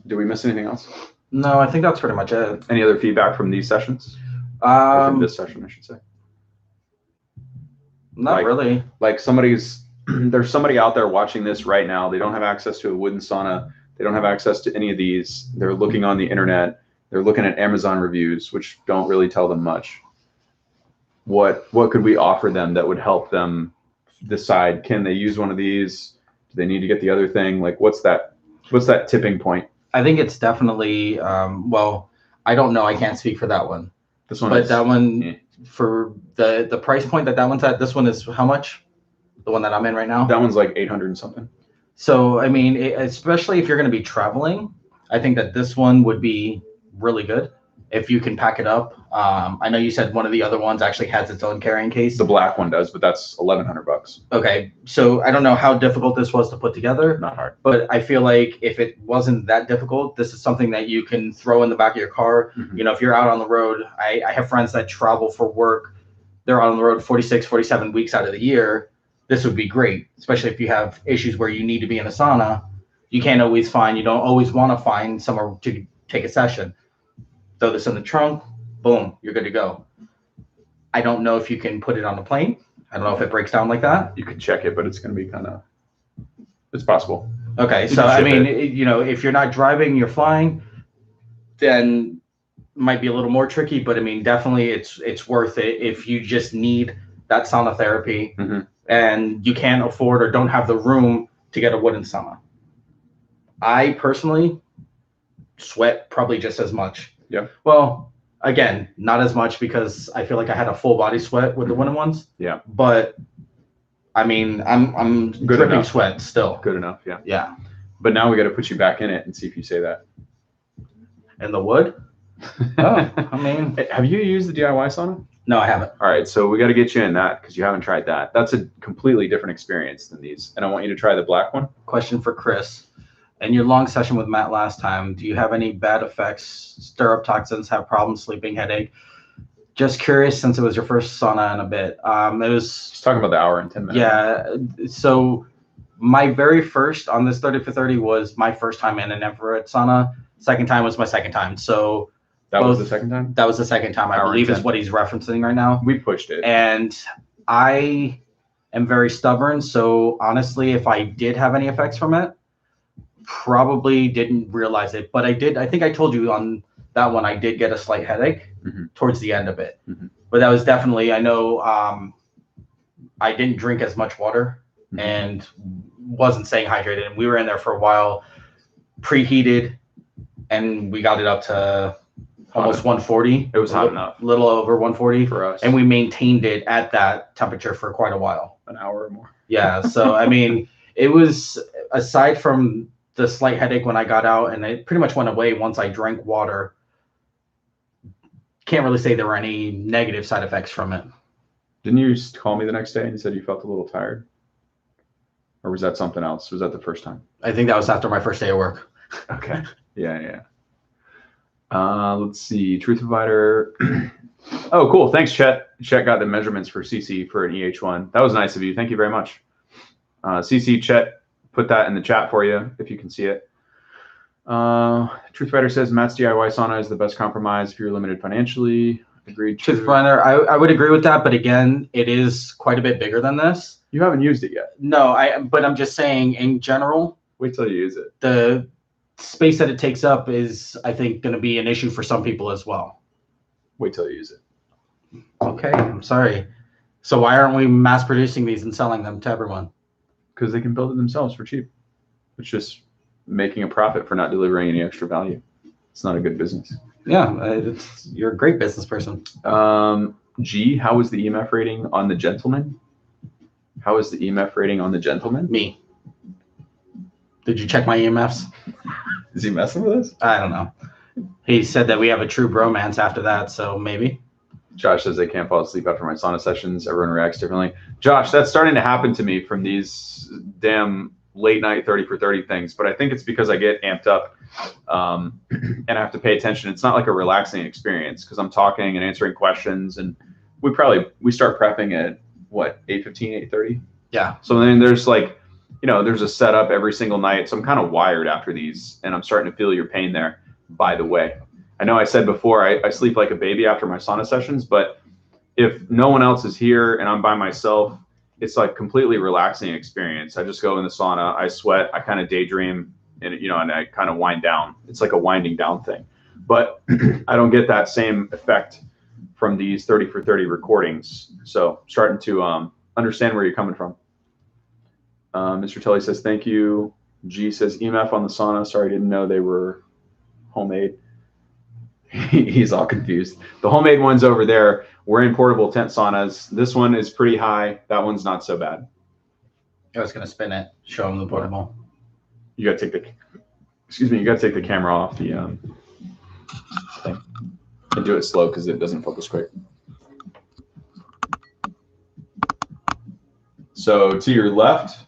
Did we miss anything else? No, I think that's pretty much it. Any other feedback from these sessions? From this session, I should say. Not really. Like there's somebody out there watching this right now. They don't have access to a wooden sauna. They don't have access to any of these. They're looking on the internet. They're looking at Amazon reviews, which don't really tell them much. What could we offer them that would help them decide, can they use one of these? Do they need to get the other thing? Like, what's that tipping point? I think it's definitely, well, I don't know. I can't speak for that one. This one, but that one, for the price point that one's at, this one is how much? The one that I'm in right now? That one's like 800 and something. So, I mean, especially if you're going to be traveling, I think that this one would be really good if you can pack it up. I know you said one of the other ones actually has its own carrying case. The black one does, but that's $1,100. Okay, so I don't know how difficult this was to put together. Not hard. But I feel like if it wasn't that difficult, this is something that you can throw in the back of your car. Mm-hmm. You know, if you're out on the road, I have friends that travel for work. They're out on the road 46, 47 weeks out of the year. This would be great, especially if you have issues where you need to be in a sauna. You can't always find, you don't always want to find somewhere to take a session. Throw this in the trunk, boom, you're good to go. I don't know if you can put it on a plane. I don't know if it breaks down like that. You could check it, but it's going to be it's possible. Okay, so I mean, you know, if you're not driving, you're flying, then it might be a little more tricky, but I mean, definitely it's worth it if you just need that sauna therapy and you can't afford or don't have the room to get a wooden sauna. I personally sweat probably just as much. Yeah. Well, again, not as much because I feel like I had a full body sweat with the wooden ones. Yeah. But I mean, I'm dripping sweat still. Good enough. Yeah. Yeah. But now we got to put you back in it and see if you say that. In the wood? Oh, I mean, have you used the DIY sauna? No, I haven't. All right, so we got to get you in that because you haven't tried that. That's a completely different experience than these, and I want you to try the black one. Question for Chris. In your long session with Matt last time, do you have any bad effects, stir-up toxins, have problems sleeping, headache? Just curious, since it was your first sauna in a bit. It was... Just talking about the hour and 10 minutes. Yeah, so my very first on this 30 for 30 was my first time in an infrared sauna. Second time was my second time. So that was the second time? That was the second time, I believe, is what he's referencing right now. We pushed it. And I am very stubborn. So honestly, if I did have any effects from it, probably didn't realize it. But I did. I think I told you on that one, I did get a slight headache towards the end of it. But that was definitely, I know I didn't drink as much water and wasn't staying hydrated. And we were in there for a while, preheated, and we got it up to almost 140. It was hot enough. A little over 140 for us. And we maintained it at that temperature for quite a while. An hour or more. Yeah. So, I mean, it was, aside from the slight headache when I got out, and it pretty much went away once I drank water, can't really say there were any negative side effects from it. Didn't you call me the next day and you said you felt a little tired? Or was that something else? Was that the first time? I think that was after my first day of work. Okay. Yeah. Let's see. Truth Provider. Oh, cool. Thanks, Chet. Chet got the measurements for CC for an EH1. That was nice of you. Thank you very much. CC, Chet, put that in the chat for you if you can see it. Truth Provider says Matt's DIY sauna is the best compromise if you're limited financially. Agreed. Truth Provider, I would agree with that, but again, it is quite a bit bigger than this. You haven't used it yet. No, but I'm just saying in general. Wait till you use it. The space that it takes up is, I think, going to be an issue for some people as well. Wait till you use it. Okay, I'm sorry. So why aren't we mass producing these and selling them to everyone? Because they can build it themselves for cheap. It's just making a profit for not delivering any extra value. It's not a good business. Yeah, you're a great business person. G, how was the EMF rating on the gentleman? How is the EMF rating on the gentleman? Me. Did you check my EMFs? Is he messing with us? I don't know. He said that we have a true bromance after that, so maybe. Josh says they can't fall asleep after my sauna sessions. Everyone reacts differently. Josh, that's starting to happen to me from these damn late night 30 for 30 things, but I think it's because I get amped up and I have to pay attention. It's not like a relaxing experience because I'm talking and answering questions, and we start prepping at what, 8:15, 8:30? Yeah. So then there's like, there's a setup every single night. So I'm kind of wired after these, and I'm starting to feel your pain there, by the way. I know I said before, I sleep like a baby after my sauna sessions, but if no one else is here and I'm by myself, it's like completely relaxing experience. I just go in the sauna, I sweat, I kind of daydream, and and I kind of wind down. It's like a winding down thing. But I don't get that same effect from these 30 for 30 recordings. So starting to understand where you're coming from. Mr. Tully says, thank you. G says, EMF on the sauna. Sorry, didn't know they were homemade. He's all confused. The homemade ones over there, we're in portable tent saunas. This one is pretty high. That one's not so bad. I was going to spin it, show him the portable. You got to take the camera off the thing. And do it slow because it doesn't focus quick. So to your left,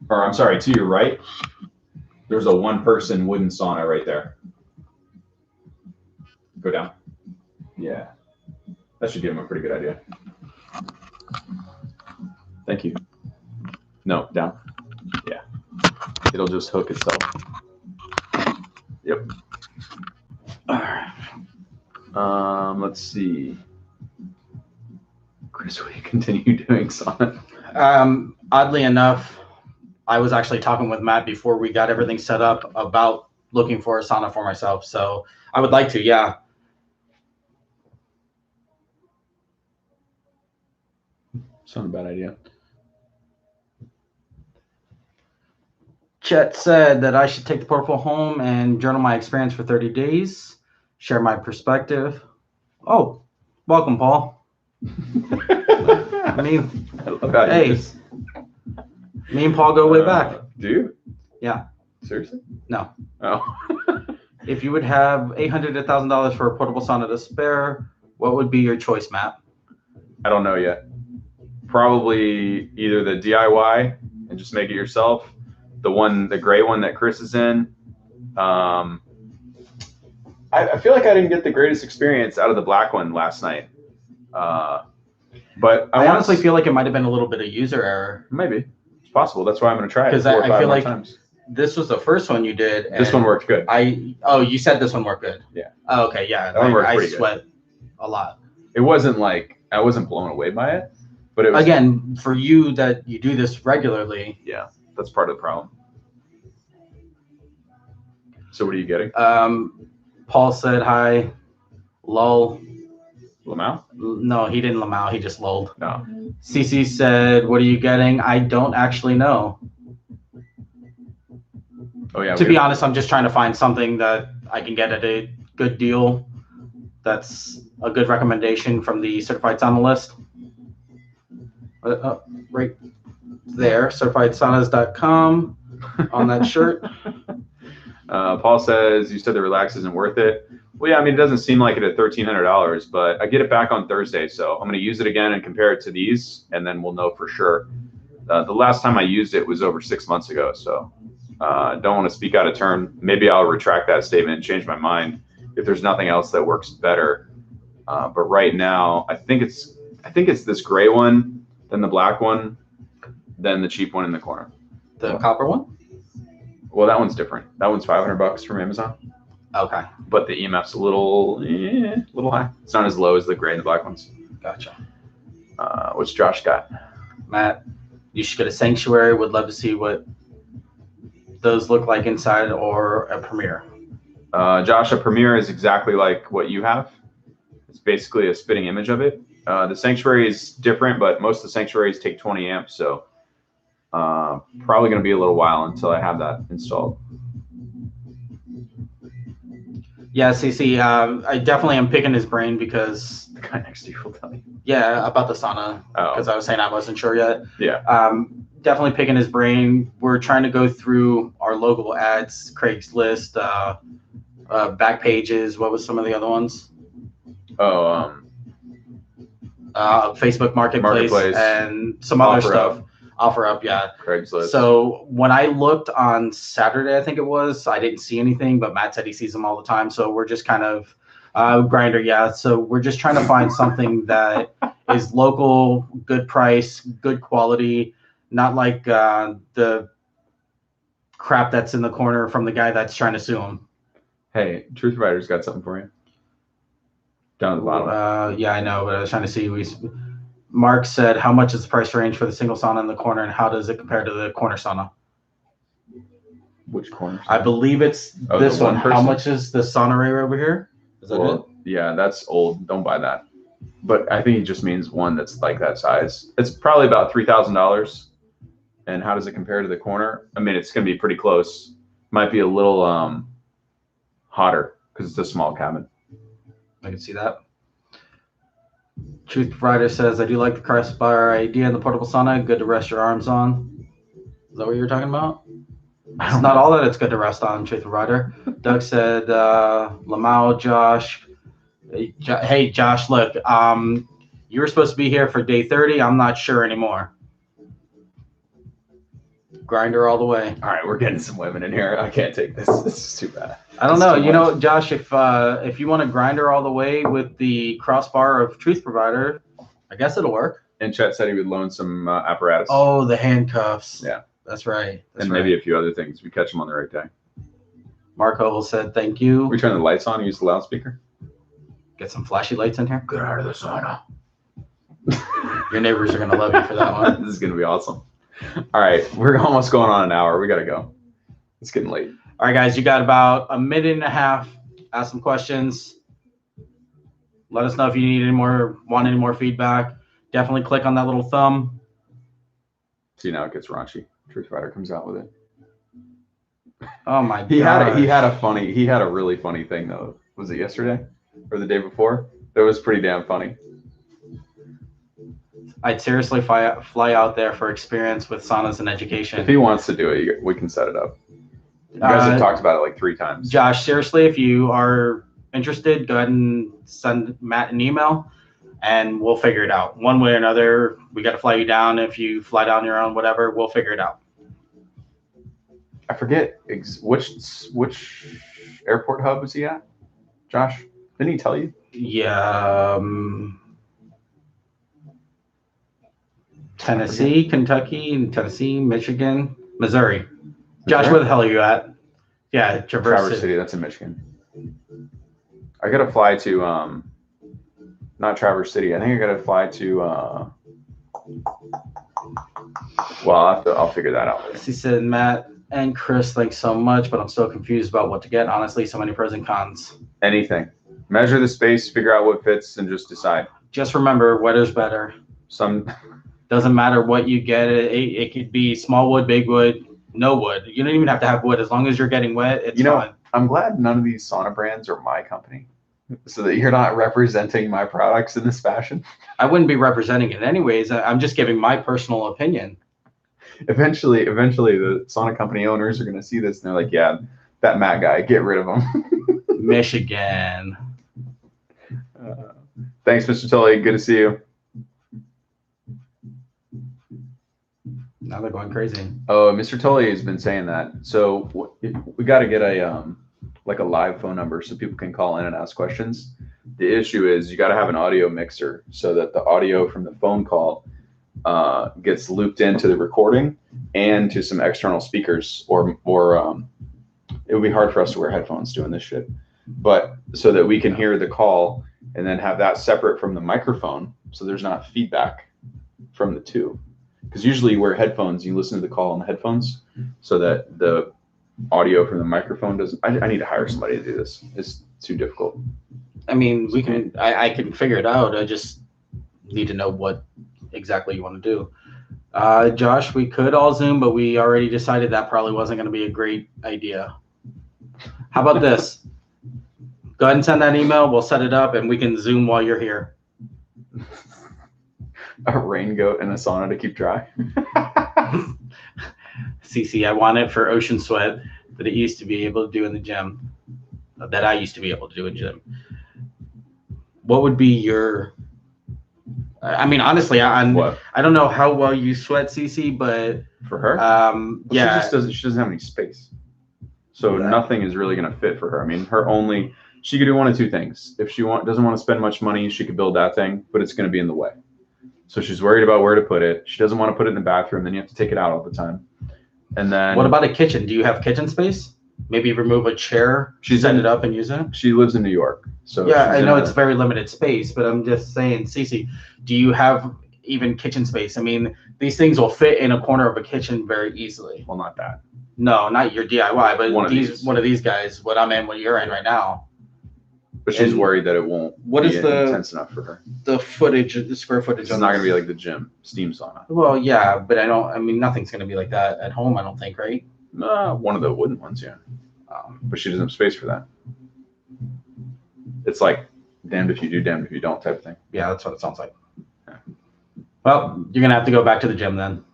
or I'm sorry, to your right, there's a one-person wooden sauna right there. Go down. Yeah. That should give him a pretty good idea. Thank you. No, down. Yeah. It'll just hook itself. Yep. All right. Let's see. Chris, will you continue doing sauna? Oddly enough, I was actually talking with Matt before we got everything set up about looking for a sauna for myself. So I would like to, yeah. It's not a bad idea. Chet said that I should take the portable home and journal my experience for 30 days, share my perspective. Oh, welcome, Paul. I love how hey, me and Paul go way back. Do you? Yeah. Seriously? No. Oh. If you would have $800 to $1,000 for a portable sauna to spare, what would be your choice, Matt? I don't know yet. Probably either the DIY and just make it yourself, the gray one that Chris is in. I feel like I didn't get the greatest experience out of the black one last night. But I honestly feel like it might have been a little bit of user error. Maybe. It's possible. That's why I'm going to try it. Because I feel like times. This was the first one you did. And this one worked good. You said this one worked good. Yeah. Oh, okay, yeah. That one worked pretty good. I sweat a lot. It wasn't like I wasn't blown away by it, but it was. Again, for you that you do this regularly. Yeah, that's part of the problem. So what are you getting? Paul said hi. Lol. Lamau? No, he didn't lamau. He just lulled. No. CC said, what are you getting? I don't actually know. Oh, yeah. To be honest, I'm just trying to find something that I can get at a good deal. That's a good recommendation from the certified sauna list. Right there, certifiedsaunas.com on that shirt. Paul says, you said the relax isn't worth it. Well, yeah, I mean, it doesn't seem like it at $1,300, but I get it back on Thursday. So I'm going to use it again and compare it to these, and then we'll know for sure. The last time I used it was over 6 months ago, so don't want to speak out of turn. Maybe I'll retract that statement and change my mind if there's nothing else that works better. But right now, I think it's this gray one, then the black one, then the cheap one in the corner. The copper one? Well, that one's different. That one's $500 from Amazon. Okay. But the EMF's a little high. It's not as low as the gray and the black ones. Gotcha. What's Josh got? Matt, you should get a Sanctuary. Would love to see what those look like inside, or a Premier. Josh, a Premier is exactly like what you have. It's basically a spitting image of it. The Sanctuary is different, but most of the Sanctuaries take 20 amps, so probably going to be a little while until I have that installed. Yeah, CC, I definitely am picking his brain because the guy next to you will tell you. Yeah, about the sauna, because I was saying I wasn't sure yet. Yeah. Definitely picking his brain. We're trying to go through our local ads, Craigslist, back pages. What was some of the other ones? Facebook Marketplace and some other stuff. OfferUp, yeah. Craigslist. So when I looked on Saturday, I think it was, I didn't see anything, but Matt said he sees them all the time. So we're just kind of Grinder, yeah. So we're just trying to find something that is local, good price, good quality, not like the crap that's in the corner from the guy that's trying to sue him. Hey, Truth Rider's got something for you. Down at the bottom. Yeah, I know, but I was trying to see. Mark said, how much is the price range for the single sauna in the corner, and how does it compare to the corner sauna? Which corner? I believe it's this one. How much is the sauna ray over here? Is that it? Yeah, that's old. Don't buy that. But I think he just means one that's like that size. It's probably about $3,000. And how does it compare to the corner? I mean, it's going to be pretty close. Might be a little hotter because it's a small cabin. I can see that. Truth Provider says, I do like the crossbar idea in the portable sauna. Good to rest your arms on. Is that what you were talking about? It's not all that it's good to rest on, Truth Provider. Doug said, Lamau, Josh. Hey, Josh, look, you were supposed to be here for day 30. I'm not sure anymore. Grinder all the way. All right, we're getting some women in here. I can't take this. This is too bad. I don't know. You know, Josh, if you want to grinder all the way with the crossbar of Truth Provider, I guess it'll work. And Chet said he would loan some apparatus. Oh, the handcuffs. Yeah. That's right. And maybe a few other things. We catch them on the right day. Mark Oval said, thank you. We turn the lights on and use the loudspeaker. Get some flashy lights in here. Get out of the sauna. Your neighbors are going to love you for that one. This is going to be awesome. All right, we're almost going on an hour. We got to go. It's getting late. All right, guys, you got about a minute and a half. Ask some questions. Let us know if you need any more, want any more feedback. Definitely click on that little thumb. See, now it gets raunchy. Truth Rider comes out with it. Oh my god. He had a really funny thing though. Was it yesterday or the day before? That was pretty damn funny. I'd seriously fly out there for experience with saunas and education. If he wants to do it, we can set it up. You guys have talked about it like 3 times. Josh, seriously, if you are interested, go ahead and send Matt an email, and we'll figure it out. One way or another, we got to fly you down. If you fly down your own, whatever, we'll figure it out. I forget which airport hub was he at, Josh? Didn't he tell you? Yeah. Tennessee, Kentucky, Tennessee, Michigan, Missouri. Josh, where the hell are you at? Yeah, Traverse City. That's in Michigan. I gotta fly to not Traverse City. I think I gotta fly to well, I'll figure that out. He said, Matt and Chris, thanks so much, but I'm so confused about what to get. Honestly, so many pros and cons. Anything. Measure the space, figure out what fits, and just decide. Just remember, weather's better. Doesn't matter what you get. It could be small wood, big wood, no wood. You don't even have to have wood. As long as you're getting wet, it's fine. I'm glad none of these sauna brands are my company, so that you're not representing my products in this fashion. I wouldn't be representing it anyways. I'm just giving my personal opinion. Eventually, the sauna company owners are going to see this, and they're like, yeah, that Matt guy, get rid of him. Michigan. Thanks, Mr. Tully. Good to see you. Now they're going crazy. Oh, Mr. Tully has been saying that. So we got to get a like a live phone number so people can call in and ask questions. The issue is you got to have an audio mixer so that the audio from the phone call gets looped into the recording and to some external speakers, or it would be hard for us to wear headphones doing this shit, but so that we can hear the call and then have that separate from the microphone so there's not feedback from the two. Because usually you wear headphones, you listen to the call on the headphones so that the audio from the microphone doesn't. I need to hire somebody to do this. It's too difficult. I mean, we can. I can figure it out. I just need to know what exactly you want to do. Josh, we could all Zoom, but we already decided that probably wasn't going to be a great idea. How about this? Go ahead and send that email. We'll set it up, and we can Zoom while you're here. A rain goat and a sauna to keep dry. CC, I want it for ocean sweat that it used to be able to do in the gym. That I used to be able to do in gym. What would be your? I mean, honestly, I don't know how well you sweat, CC, but for her, yeah, she doesn't have any space, so nothing is really going to fit for her. I mean, she could do one of two things. If she doesn't want to spend much money, she could build that thing, but it's going to be in the way. So she's worried about where to put it. She doesn't want to put it in the bathroom. Then you have to take it out all the time. And then what about a kitchen? Do you have kitchen space? Maybe remove a chair, set it up and use it? She lives in New York. So yeah, I know it's very limited space, but I'm just saying, Cece, do you have even kitchen space? I mean, these things will fit in a corner of a kitchen very easily. Well, not that. No, not your DIY, but one of these guys, what I'm in, what you're in right now. But she's worried that it won't be intense enough for her. The square footage? It's not going to be like the gym steam sauna. Well, yeah, but nothing's going to be like that at home, I don't think, right? One of the wooden ones, yeah. But she doesn't have space for that. It's like damned if you do, damned if you don't type of thing. Yeah, that's what it sounds like. Yeah. Well, you're going to have to go back to the gym then.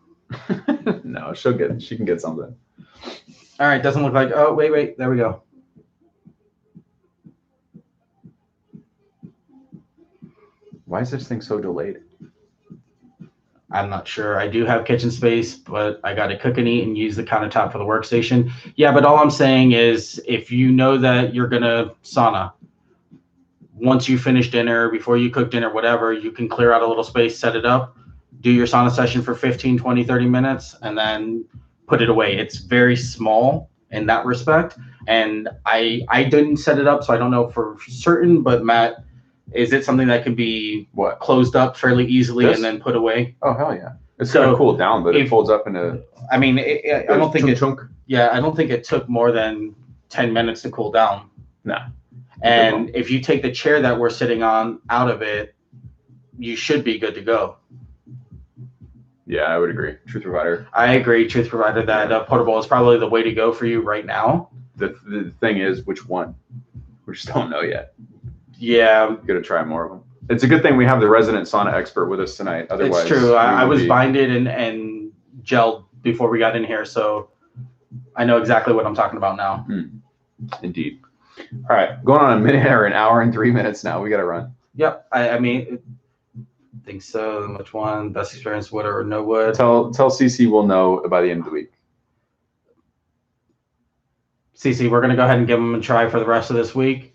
No, she can get something. All right, doesn't look like, oh, wait, there we go. Why is this thing so delayed? I'm not sure. I do have kitchen space, but I got to cook and eat and use the countertop for the workstation. Yeah, but all I'm saying is if you know that you're going to sauna, once you finish dinner, before you cook dinner, whatever, you can clear out a little space, set it up, do your sauna session for 15, 20, 30 minutes, and then put it away. It's very small in that respect. And I didn't set it up, so I don't know for certain, but Matt, is it something that can be closed up fairly easily and then put away? Oh, hell yeah. It's going to cool down, but it folds up into... I mean, I don't think I don't think it took more than 10 minutes to cool down. No. And if you take the chair that we're sitting on out of it, you should be good to go. Yeah, I would agree. Truth Provider. I agree, Truth Provider, that portable is probably the way to go for you right now. The thing is, which one? We just don't know yet. Yeah. I'm going to try more of them. It's a good thing we have the resident sauna expert with us tonight. Otherwise, it's true. I was binded and gelled before we got in here, so I know exactly what I'm talking about now. Indeed. All right. Going on a minute or an hour and 3 minutes now. We got to run. Yep. I mean, I think so. Which one? Best experience, wood or no wood? Tell CC we'll know by the end of the week. CC, we're going to go ahead and give them a try for the rest of this week.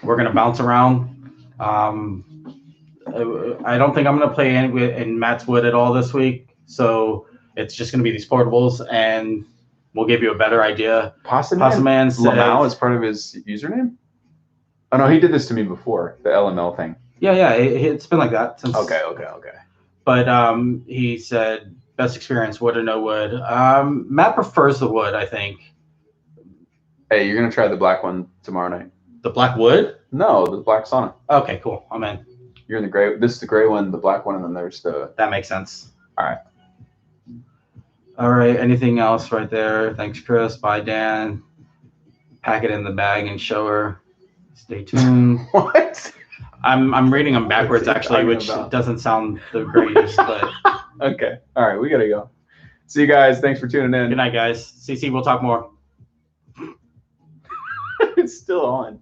We're going to bounce around. I don't think I'm going to play in Matt's wood at all this week. So it's just going to be these portables, and we'll give you a better idea. Pasta Man Lamau is part of his username? Oh, no, he did this to me before, the LML thing. Yeah, it's been like that since. Okay. But he said best experience, wood or no wood. Matt prefers the wood, I think. Hey, you're going to try the black one tomorrow night. The black wood? No, the black sauna. Okay, cool. I'm in. You're in the gray. This is the gray one, the black one, and then there's the... That makes sense. All right. All right. Anything else right there? Thanks, Chris. Bye, Dan. Pack it in the bag and show her. Stay tuned. What? I'm reading them backwards, actually, which doesn't sound the greatest, but... Okay. All right. We got to go. See you guys. Thanks for tuning in. Good night, guys. CC, we'll talk more. It's still on.